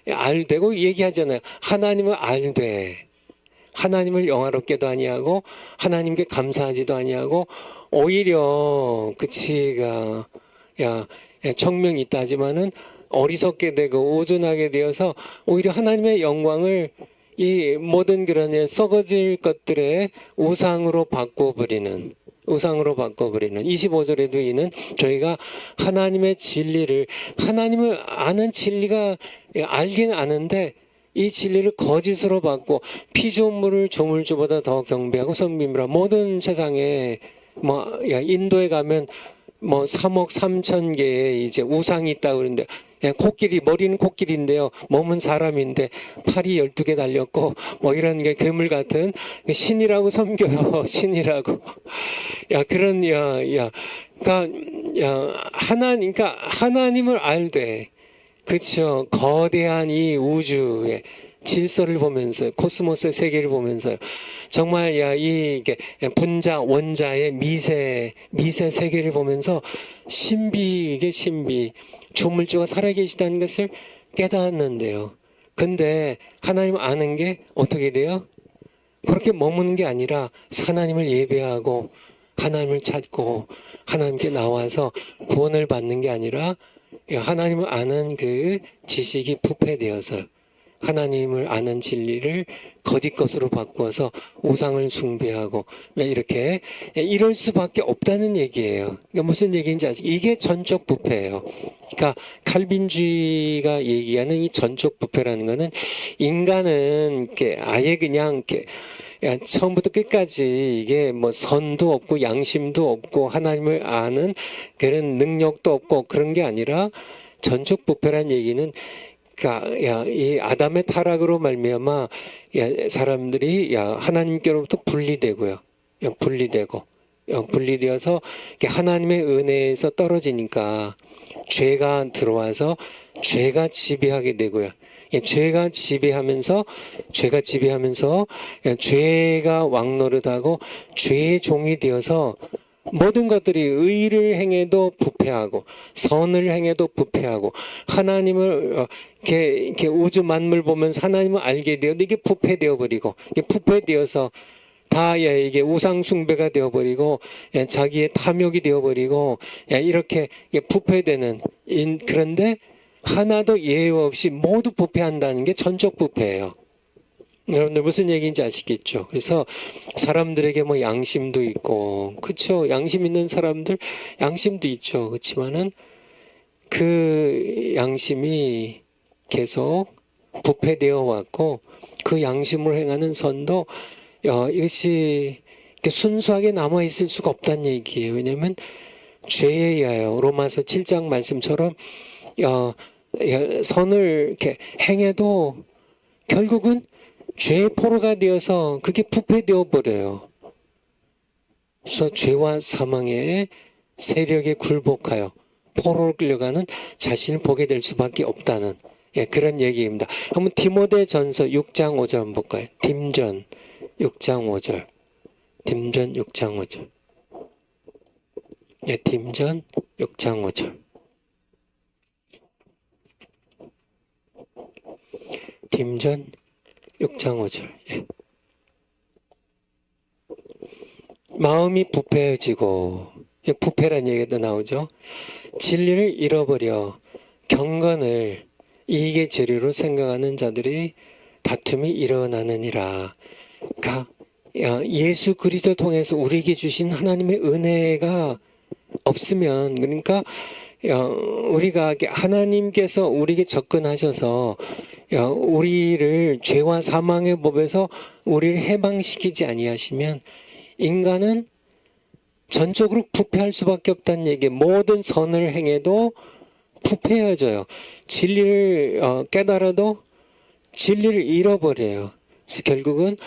알되고 얘기하잖아요. 하나님은 알되 하나님을 영화롭게도 아니하고 하나님께 감사하지도 아니하고 오히려 그치가 청명이 있다 하지만은 어리석게 되고 오존하게 되어서 오히려 하나님의 영광을 이 모든 그런 썩어질 것들의 우상으로 바꿔버리는 25절에도 이는 저희가 하나님의 진리를 하나님을 아는 진리가 알긴 아는데 이 진리를 거짓으로 받고 피조물을 조물주보다 더 경배하고 섬김이라. 모든 세상에 인도에 가면 3억 3천 개의 이제 우상이 있다고 그러는데, 코끼리, 머리는 코끼리인데요. 몸은 사람인데 팔이 12개 달렸고 이런 게 괴물 같은 신이라고 섬겨요. 신이라고. 그러니까 하나님을 알되, 그렇죠. 거대한 이 우주의 질서를 보면서, 코스모스의 세계를 보면서 정말 이게 분자 원자의 미세 세계를 보면서 이게 신비, 조물주가 살아계시다는 것을 깨닫는데요. 근데 하나님 아는 게 어떻게 돼요? 그렇게 머무는 게 아니라 하나님을 예배하고 하나님을 찾고 하나님께 나와서 구원을 받는 게 아니라 하나님을 아는 그 지식이 부패되어서 하나님을 아는 진리를 거짓 것으로 바꾸어서 우상을 숭배하고 이렇게 이럴 수밖에 없다는 얘기예요. 그러니까 무슨 얘기인지 아시죠? 이게 전적 부패예요. 그러니까 칼빈주의가 얘기하는 이 전적 부패라는 거는 인간은 이렇게 아예 그냥 이렇게 처음부터 끝까지 이게 선도 없고 양심도 없고 하나님을 아는 그런 능력도 없고 그런 게 아니라, 전적 부패란 얘기는 그러니까 이 아담의 타락으로 말미암아 사람들이 하나님께로부터 분리되고요. 분리되어서 하나님의 은혜에서 떨어지니까 죄가 들어와서 죄가 지배하게 되고요. 죄가 지배하면서 죄가 왕노릇하고 죄의 종이 되어서 모든 것들이 의를 행해도 부패하고 선을 행해도 부패하고 하나님을 이렇게 우주 만물 보면서 하나님을 알게 되어도 이게 부패되어 버리고, 이게 부패되어서 다 이게 우상 숭배가 되어 버리고 자기의 탐욕이 되어 버리고 이렇게 부패되는, 그런데 하나도 예외 없이 모두 부패한다는 게 전적 부패예요. 여러분들 무슨 얘기인지 아시겠죠? 그래서 사람들에게 양심도 있고, 그렇죠? 양심 있는 사람들 양심도 있죠. 그렇지만은 그 양심이 계속 부패되어 왔고, 그 양심으로 행하는 선도 이것이 순수하게 남아 있을 수가 없다는 얘기예요. 왜냐하면 죄에 의하여 로마서 7장 말씀처럼 선을 이렇게 행해도 결국은 죄의 포로가 되어서 그게 부패되어 버려요. 그래서 죄와 사망의 세력에 굴복하여 포로로 끌려가는 자신을 보게 될 수밖에 없다는 그런 얘기입니다. 한번 디모데전서 6장 5절 한번 볼까요? 딤전 6장 5절. 딤전 6장 5절. 딤전 6장 5절. 딤전 6장 5절. 마음이 부패해지고, 부패란 얘기도 나오죠. 진리를 잃어버려 경건을 이익의 재료로 생각하는 자들이 다툼이 일어나느니라. 그러니까 예수 그리스도 통해서 우리에게 주신 하나님의 은혜가 없으면, 그러니까 우리가 하나님께서 우리에게 접근하셔서 우리를 죄와 사망의 법에서 우리를 해방시키지 아니하시면 인간은 전적으로 부패할 수밖에 없다는 얘기. 모든 선을 행해도 부패해져요. 진리를 깨달아도 진리를 잃어버려요. 그래서 결국은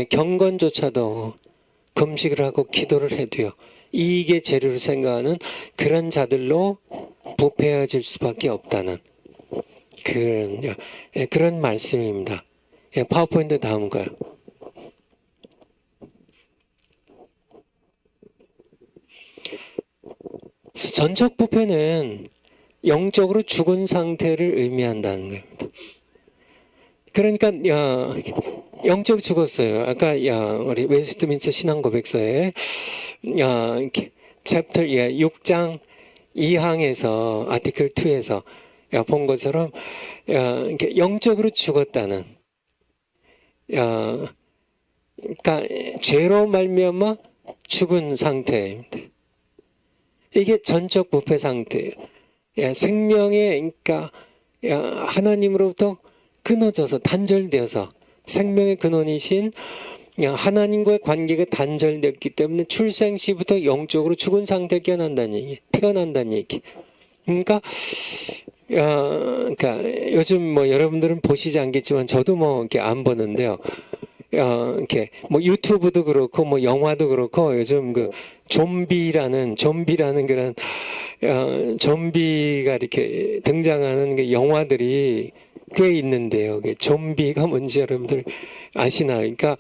경건조차도 금식을 하고 기도를 해도요, 이익의 재료를 생각하는 그런 자들로 부패해질 수밖에 없다는 그런 말씀입니다. 파워포인트 다음 거요. 전적 부패는 영적으로 죽은 상태를 의미한다는 겁니다. 그러니까 영적 죽었어요. 아까 우리 웨스트민스터 신앙고백서에 챕터 6장 2항에서 아티클 2에서 본 것처럼 영적으로 죽었다는, 그러니까 죄로 말미암아 죽은 상태입니다. 이게 전적 부패 상태예요. 생명의, 그러니까 하나님으로부터 끊어져서 단절되어서 생명의 근원이신 하나님과의 관계가 단절됐기 때문에 출생 시부터 영적으로 죽은 상태에 깨어난다는 얘기, 태어난다는 얘기. 그러니까 요즘 뭐 여러분들은 보시지 않겠지만 저도 뭐 이렇게 안 보는데요. 이렇게 뭐 유튜브도 그렇고 뭐 영화도 그렇고 요즘 그 좀비라는 그런 좀비가 이렇게 등장하는 그 영화들이 꽤 있는데요. 그 좀비가 뭔지 여러분들 아시나요? 그러니까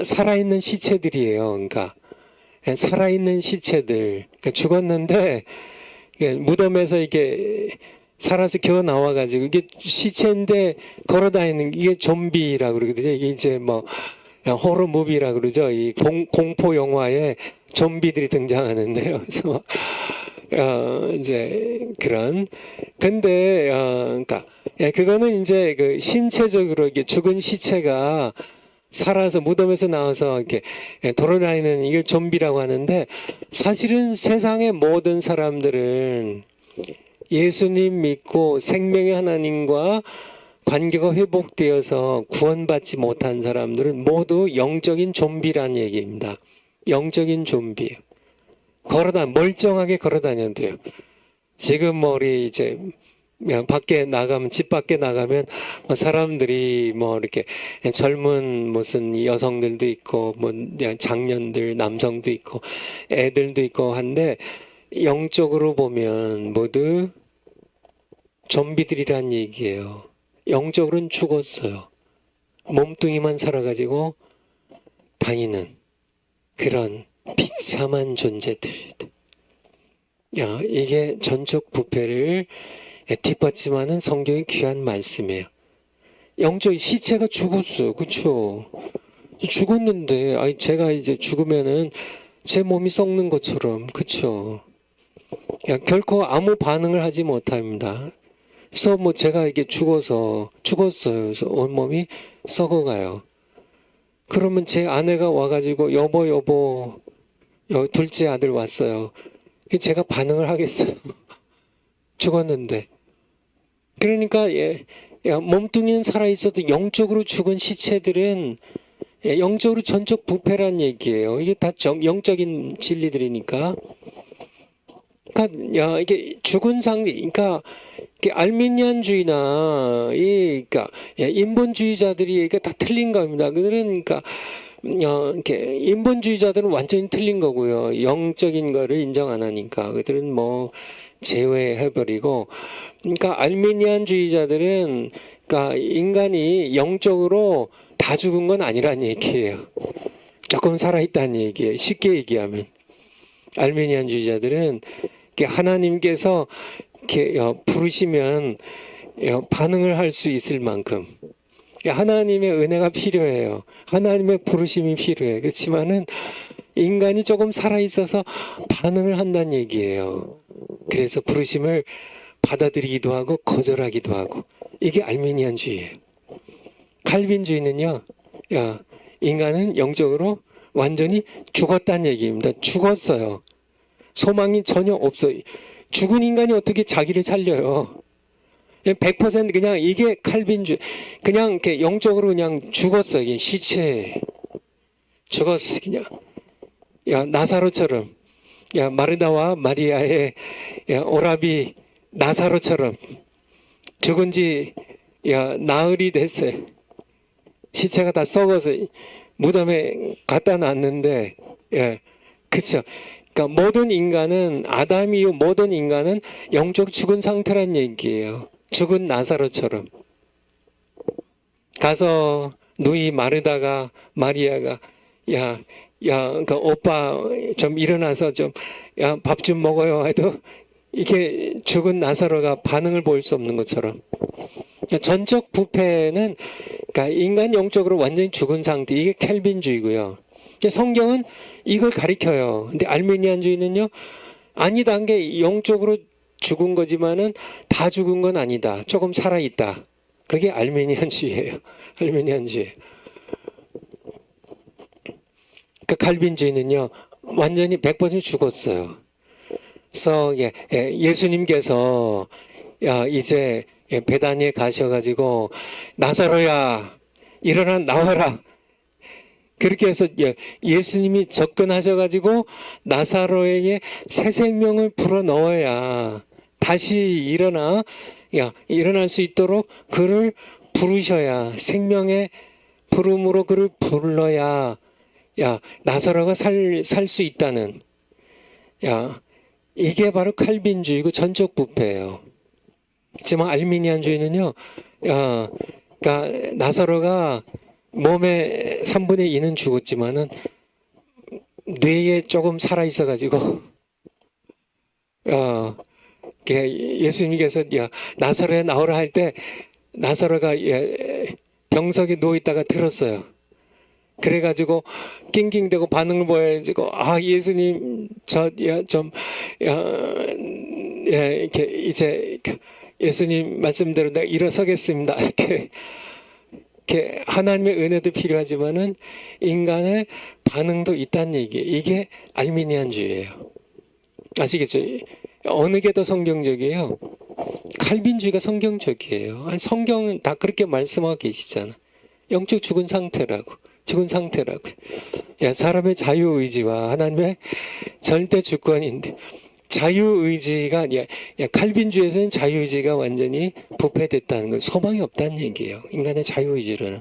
살아있는 시체들이에요. 그러니까 살아있는 시체들, 그러니까 죽었는데 무덤에서 이게 살아서 기어 나와가지고 이게 시체인데 걸어다니는 이게 좀비라고 그러거든요. 이게 이제 뭐 호러 무비라 그러죠. 이 공포 영화에 좀비들이 등장하는데요. 그래서 이제 그런 근데 그러니까 그거는 이제 그 신체적으로 이게 죽은 시체가 살아서 무덤에서 나와서 이렇게 돌아다니는 이걸 좀비라고 하는데 사실은 세상의 모든 사람들은 예수님 믿고 생명의 하나님과 관계가 회복되어서 구원받지 못한 사람들은 모두 영적인 좀비라는 얘기입니다. 영적인 좀비. 멀쩡하게 걸어다녀도 돼요. 지금 뭐 우리 이제 밖에 나가면 집 밖에 나가면 사람들이 뭐 이렇게 젊은 무슨 여성들도 있고 뭐 장년들 남성도 있고 애들도 있고 한데 영적으로 보면 모두 좀비들이란 얘기예요. 영적으로는 죽었어요. 몸뚱이만 살아가지고 다니는 그런 비참한 존재들. 이게 전적 부패를 뒷받침하는 성경의 귀한 말씀이에요. 영적 시체가 죽었어요. 그렇죠? 죽었는데 제가 이제 죽으면은 제 몸이 썩는 것처럼 그렇죠? 결코 아무 반응을 하지 못합니다. 그래서 뭐 제가 이게 죽었어요. 그래서 온몸이 썩어가요. 그러면 제 아내가 와가지고 여보 둘째 아들 왔어요. 제가 반응을 하겠어요. 죽었는데. 그러니까 몸뚱이는 살아있어도 영적으로 죽은 시체들은 영적으로 전적 부패란 얘기예요. 이게 다 영적인 진리들이니까. 그러니까 이게 죽은 상태, 그러니까 알미니안주의나 그러니까 인본주의자들이 이게 다 틀린 겁니다. 그러니까 이렇게 인본주의자들은 완전히 틀린 거고요. 영적인 거를 인정 안 하니까 그들은 뭐 제외해버리고, 그러니까 알미니안주의자들은 그러니까 인간이 영적으로 다 죽은 건 아니란 얘기예요. 조금 살아있다는 얘기예요. 쉽게 얘기하면 알미니안주의자들은 하나님께서 이렇게 부르시면 반응을 할 수 있을 만큼 하나님의 은혜가 필요해요. 하나님의 부르심이 필요해요. 그렇지만은 인간이 조금 살아있어서 반응을 한다는 얘기예요. 그래서 부르심을 받아들이기도 하고 거절하기도 하고, 이게 알미니안주의예요. 칼빈주의는요, 인간은 영적으로 완전히 죽었다는 얘기입니다. 죽었어요. 소망이 전혀 없어요. 죽은 인간이 어떻게 자기를 살려요? 100% 그냥 이게 칼빈주의. 그냥 이렇게 영적으로 그냥 죽었어요. 이게 시체. 죽었어. 그냥. 나사로처럼. 마르다와 마리아의 오라비 나사로처럼 죽은 지 나흘이 됐어요. 시체가 다 썩어서 무덤에 갖다 놨는데, 그쵸. 그러니까 모든 인간은, 아담 이후 모든 인간은 영적 죽은 상태란 얘기예요. 죽은 나사로처럼. 가서 누이 마르다가 마리아가 그러니까 오빠 좀 일어나서 좀 밥 좀 먹어요 해도 이게 죽은 나사로가 반응을 보일 수 없는 것처럼. 전적 부패는 그러니까 인간 영적으로 완전히 죽은 상태, 이게 켈빈주의고요. 성경은 이걸 가리켜요. 근데 알미니안주의는요, 아니다. 게 영적으로 죽은 거지만은 다 죽은 건 아니다. 조금 살아있다. 그게 알미니안주의예요. 알미니안주의. 그 칼빈주의는요, 완전히 100% 죽었어요. 그래서 예수님께서 이제 베다니에 가셔가지고 나사로야 일어나 나와라. 그렇게 해서 예수님이 접근하셔가지고 나사로에게 새 생명을 불어넣어야 다시 일어날 수 있도록 그를 부르셔야, 생명의 부름으로 그를 불러야 나사로가 살 수 있다는, 이게 바로 칼빈주의고 전적 부패예요. 하지만 알미니안주의는요, 그러니까 나사로가 몸의 3분의 2는 죽었지만은 뇌에 조금 살아 있어가지고 예수님께서 나사로에 나오라 할 때 나사로가 병석에 누워 있다가 들었어요. 그래가지고 낑낑대고 반응을 보여가지고 예수님 이렇게 이제 예수님 말씀대로 내가 일어서겠습니다. 이렇게 하나님의 은혜도 필요하지만은 인간의 반응도 있다는 얘기예요. 이게 알미니안주의예요. 아시겠죠? 어느 게 더 성경적이에요? 칼빈주의가 성경적이에요. 성경은 다 그렇게 말씀하고 계시잖아. 영적 죽은 상태라고. 사람의 자유의지와 하나님의 절대 주권인데, 자유의지가 칼빈주의에서는 자유의지가 완전히 부패됐다는 거예요. 소망이 없다는 얘기예요. 인간의 자유의지로는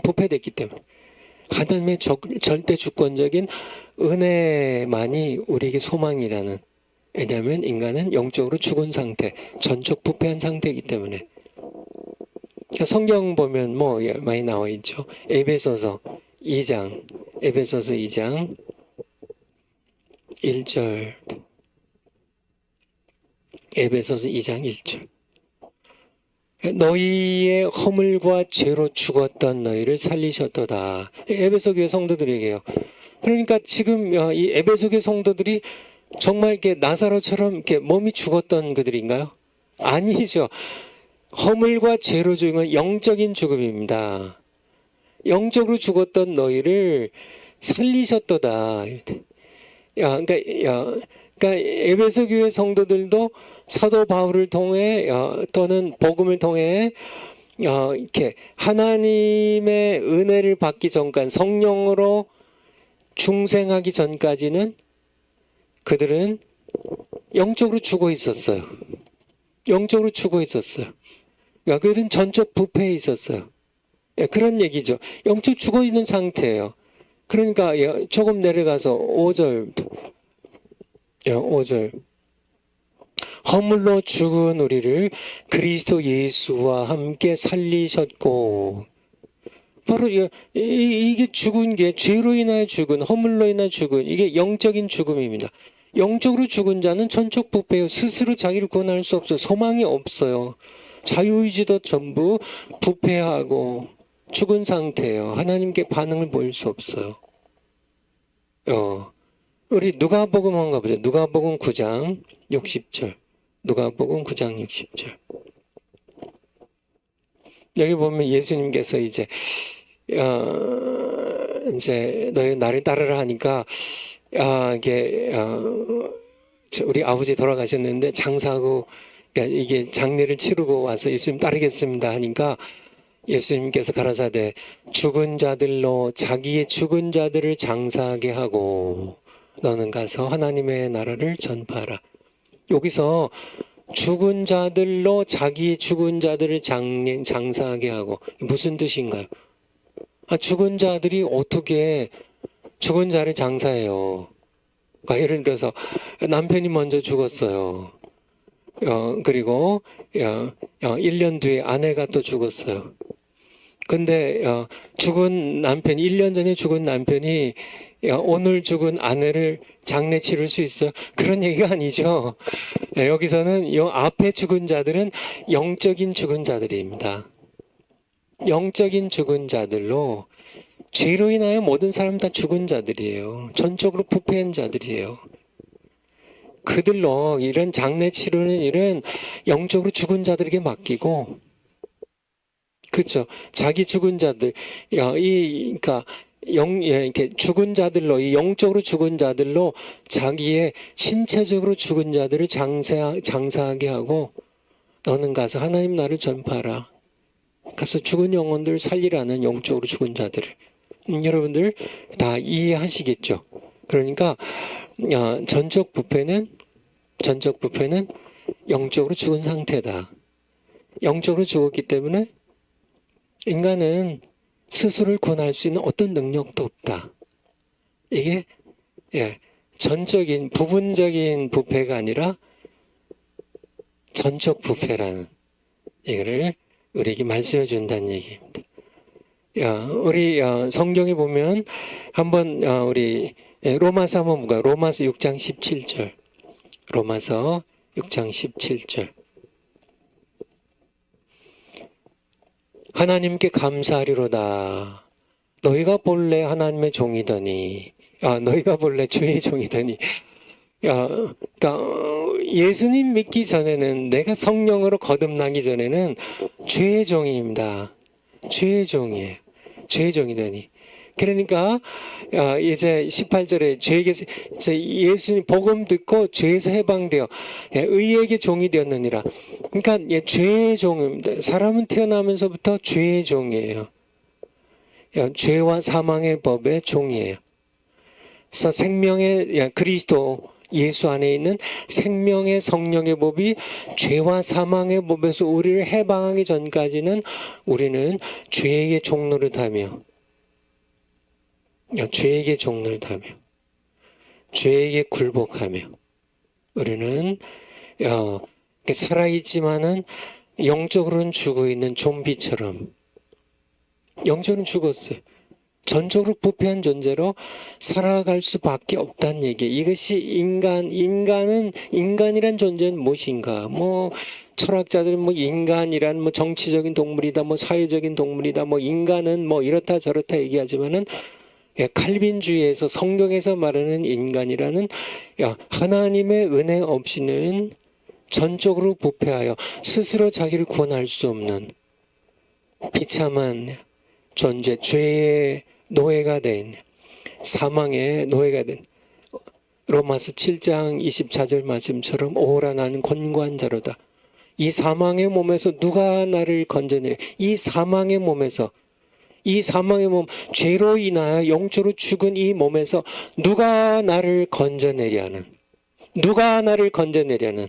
부패됐기 때문에 하나님의 절대 주권적인 은혜만이 우리에게 소망이라는. 왜냐하면 인간은 영적으로 죽은 상태, 전적 부패한 상태이기 때문에. 성경 보면 많이 나와 있죠. 에베소서 2장 1절. 에베소서 2장 1절. 너희의 허물과 죄로 죽었던 너희를 살리셨도다. 에베소 교회 성도들에게요. 그러니까 지금 이 에베소 교회 성도들이 정말 이렇게 나사로처럼 이렇게 몸이 죽었던 그들인가요? 아니죠. 허물과 죄로 죽은 건 영적인 죽음입니다. 영적으로 죽었던 너희를 살리셨도다. 그러니까 에베소 교회 성도들도 사도 바울을 통해 또는 복음을 통해 이렇게 하나님의 은혜를 받기 전까지, 성령으로 중생하기 전까지는 그들은 영적으로 죽어 있었어요. 그들은 전적 부패에 있었어요. 그런 얘기죠. 영적 죽어 있는 상태예요. 그러니까 조금 내려가서 5절. 허물로 죽은 우리를 그리스도 예수와 함께 살리셨고. 바로 이게 죽은 게 죄로 인하여 죽은, 허물로 인하여 죽은, 이게 영적인 죽음입니다. 영적으로 죽은 자는 전적 부패요. 스스로 자기를 구원할 수 없어요. 소망이 없어요. 자유의지도 전부 부패하고 죽은 상태예요. 하나님께 반응을 보일 수 없어요. 우리 누가복음 한번 가보죠. 누가복음 9장 60절. 누가복음 9장 60절. 여기 보면 예수님께서 이제 너희 나를 따르라 하니까 우리 아버지 돌아가셨는데 장사하고, 그러니까 이게 장례를 치르고 와서 예수님 따르겠습니다 하니까 예수님께서 가라사대 죽은 자들로 자기의 죽은 자들을 장사하게 하고 너는 가서 하나님의 나라를 전파하라. 여기서 죽은 자들로 자기의 죽은 자들을 장사하게 하고, 무슨 뜻인가요? 죽은 자들이 어떻게 죽은 자를 장사해요? 그러니까 예를 들어서 남편이 먼저 죽었어요. 그리고 1년 뒤에 아내가 또 죽었어요. 근데 죽은 남편, 1년 전에 죽은 남편이 오늘 죽은 아내를 장례 치를 수 있어요? 그런 얘기가 아니죠. 여기서는 이 앞에 죽은 자들은 영적인 죽은 자들입니다. 영적인 죽은 자들로, 죄로 인하여 모든 사람 다 죽은 자들이에요. 전적으로 부패한 자들이에요. 그들로 이런 장례 치르는 일은 영적으로 죽은 자들에게 맡기고, 그렇죠. 자기 죽은 자들, 그러니까 이렇게 죽은 자들로, 이 영적으로 죽은 자들로 자기의 신체적으로 죽은 자들을 장사하게 하고, 너는 가서 하나님 나를 전파하라. 가서 죽은 영혼들 살리라는, 영적으로 죽은 자들을. 여러분들 다 이해하시겠죠? 그러니까 전적 부패는 영적으로 죽은 상태다. 영적으로 죽었기 때문에 인간은 스스로를 구원할 수 있는 어떤 능력도 없다. 이게 전적인, 부분적인 부패가 아니라 전적 부패라는 이거를 우리에게 말씀해 준다는 얘기입니다. 우리 성경에 보면 한번 우리 로마서 한번 볼까요? 로마서 6장 17절. 로마서 6장 17절. 하나님께 감사하리로다. 너희가 본래 하나님의 종이더니, 너희가 본래 주의 종이더니. 그러니까 예수님 믿기 전에는, 내가 성령으로 거듭나기 전에는 죄의 종입니다. 죄의 종이에요. 죄의 종이더니. 그러니까 이제 18절에 죄에게서 예수님 복음 듣고 죄에서 해방되어 의에게 종이 되었느니라. 그러니까 죄의 종입니다. 사람은 태어나면서부터 죄의 종이에요. 죄와 사망의 법의 종이에요. 그래서 생명의 그리스도 예수 안에 있는 생명의 성령의 법이 죄와 사망의 법에서 우리를 해방하기 전까지는 우리는 죄에게 종노릇하며, 죄에게 종노릇하며, 죄에게 굴복하며, 우리는 살아있지만은 영적으로는 죽어 있는 좀비처럼, 영적으로는 죽었어요. 전적으로 부패한 존재로 살아갈 수밖에 없다는 얘기. 이것이 인간이란 존재는 무엇인가? 철학자들은 인간이란 정치적인 동물이다, 사회적인 동물이다, 인간은 이렇다 저렇다 얘기하지만은, 칼빈주의에서, 성경에서 말하는 인간이라는 하나님의 은혜 없이는 전적으로 부패하여 스스로 자기를 구원할 수 없는 비참한 존재, 죄의 노예가 된, 사망의 노예가 된, 로마서 7장 24절 말씀처럼 오라 나는 권고한 자로다. 이 사망의 몸에서 누가 나를 건져내려? 이 사망의 몸에서, 이 사망의 몸, 죄로 인하여 영적으로 죽은 이 몸에서 누가 나를 건져내려는, 누가 나를 건져내려는,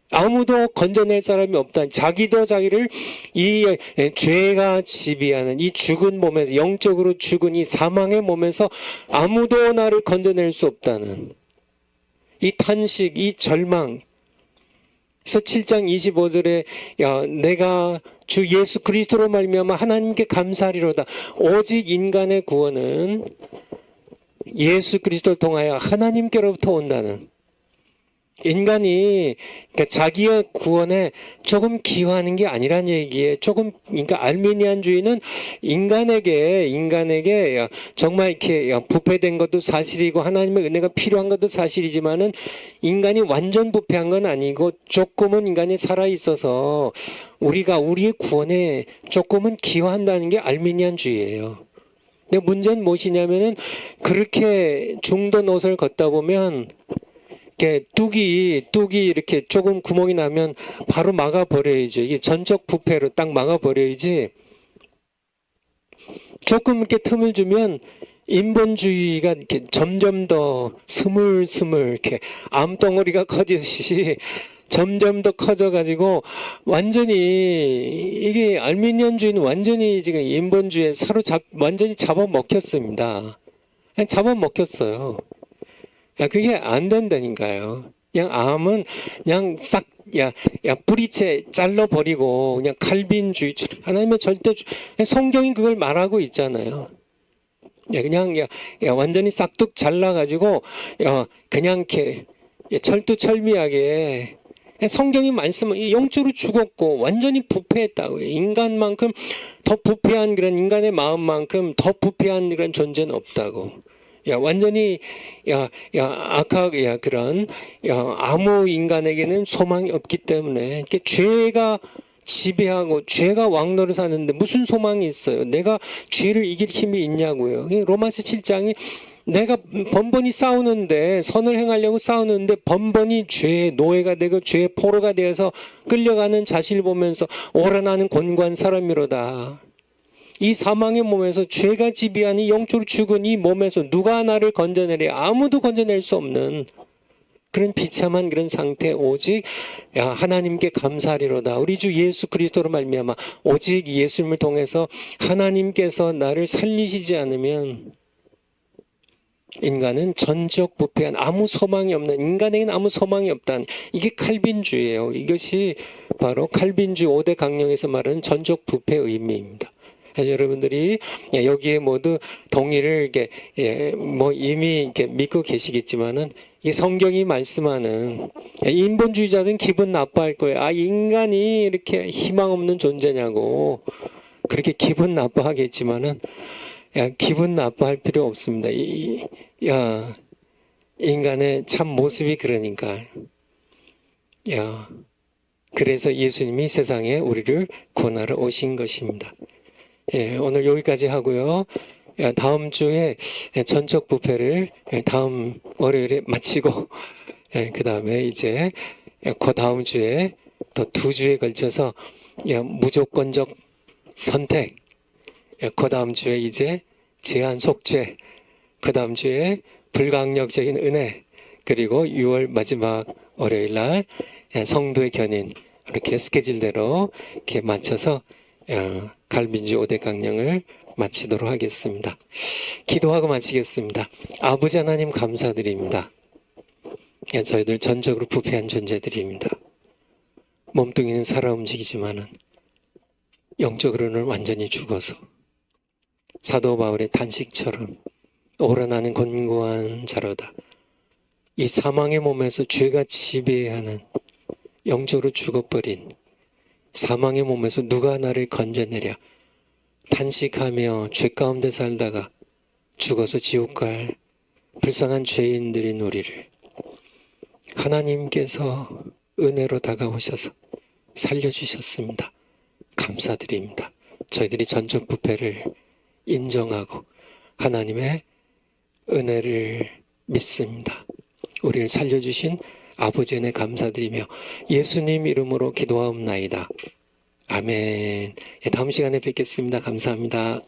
아무도 건져낼 사람이 없다. 자기도 자기를 이 죄가 지배하는 이 죽은 몸에서, 영적으로 죽은 이 사망의 몸에서 아무도 나를 건져낼 수 없다는 이 탄식, 이 절망. 그래서 7장 25절에 내가 주 예수 그리스도로 말미암아 하나님께 감사하리로다. 오직 인간의 구원은 예수 그리스도를 통하여 하나님께로부터 온다는, 인간이 자기의 구원에 조금 기여하는 게 아니란 얘기에 그러니까 알미니안주의는 인간에게 정말 이렇게 부패된 것도 사실이고 하나님의 은혜가 필요한 것도 사실이지만은 인간이 완전 부패한 건 아니고 조금은 인간이 살아 있어서 우리가 우리의 구원에 조금은 기여한다는 게 알미니안주의예요. 근데 문제는 무엇이냐면은 그렇게 중도 노선을 걷다 보면 뚝이 이렇게 조금 구멍이 나면 바로 막아버려야죠. 이게 전적 부패로 딱 막아버려야지. 조금 이렇게 틈을 주면 인본주의가 이렇게 점점 더 스물스물 이렇게 암덩어리가 커지듯이 점점 더 커져가지고 완전히 이게 알미니안주의는 완전히 지금 인본주의에 완전히 잡아먹혔습니다. 그냥 잡아먹혔어요. 그게 안 된다니까요. 그냥 암은 그냥 싹, 뿌리채 잘라버리고, 그냥 칼빈주의처럼. 하나님의 성경이 그걸 말하고 있잖아요. 그냥, 완전히 싹둑 잘라가지고, 그냥 이렇게, 철두철미하게. 성경이 말씀은 영적으로 죽었고, 완전히 부패했다고요. 인간만큼 더 부패한 그런 인간의 마음만큼 더 부패한 그런 존재는 없다고. 완전히 그런 아무 인간에게는 소망이 없기 때문에 이렇게 죄가 지배하고 죄가 왕노릇 하는데 무슨 소망이 있어요? 내가 죄를 이길 힘이 있냐고요. 로마서 7장이 내가 번번이 싸우는데, 선을 행하려고 싸우는데 번번이 죄의 노예가 되고 죄의 포로가 되어서 끌려가는 자신을 보면서 오라나는 곤고한 사람이로다. 이 사망의 몸에서 죄가 지배하는 이 영적으로 죽은 이 몸에서 누가 나를 건져내랴? 아무도 건져낼 수 없는 그런 비참한 그런 상태, 오직 하나님께 감사하리로다. 우리 주 예수 그리스도로 말미암아 오직 예수님을 통해서 하나님께서 나를 살리시지 않으면 인간은 전적 부패한, 아무 소망이 없는, 인간에게는 아무 소망이 없다는, 이게 칼빈주의예요. 이것이 바로 칼빈주 5대 강령에서 말하는 전적 부패의 의미입니다. 그래서 여러분들이 여기에 모두 동의를 이렇게 이미 이렇게 믿고 계시겠지만은, 이 성경이 말씀하는, 인본주의자들은 기분 나빠할 거예요. 인간이 이렇게 희망 없는 존재냐고 그렇게 기분 나빠하겠지만은, 기분 나빠할 필요 없습니다. 인간의 참 모습이 그러니까. 그래서 예수님이 세상에 우리를 구원하러 오신 것입니다. 오늘 여기까지 하고요. 다음 주에 전적 부패를 다음 월요일에 마치고, 그 다음에 이제 그 다음 주에 또 2주에 걸쳐서 무조건적 선택, 그 다음 주에 이제 제한 속죄, 그 다음 주에 불강력적인 은혜, 그리고 6월 마지막 월요일 날 성도의 견인, 이렇게 스케줄대로 이렇게 맞춰서 칼빈주 5대 강령을 마치도록 하겠습니다. 기도하고 마치겠습니다. 아버지 하나님 감사드립니다. 저희들 전적으로 부패한 존재들입니다. 몸뚱이는 살아 움직이지만은 영적으로는 완전히 죽어서 사도 바울의 단식처럼 오라나는 곤고한 자로다. 이 사망의 몸에서 죄가 지배하는, 영적으로 죽어버린 사망의 몸에서 누가 나를 건져내랴? 단식하며 죄 가운데 살다가 죽어서 지옥 갈 불쌍한 죄인들인 우리를 하나님께서 은혜로 다가오셔서 살려주셨습니다. 감사드립니다. 저희들이 전적 부패를 인정하고 하나님의 은혜를 믿습니다. 우리를 살려주신 아버지 은혜 감사드리며 예수님 이름으로 기도하옵나이다. 아멘. 다음 시간에 뵙겠습니다. 감사합니다.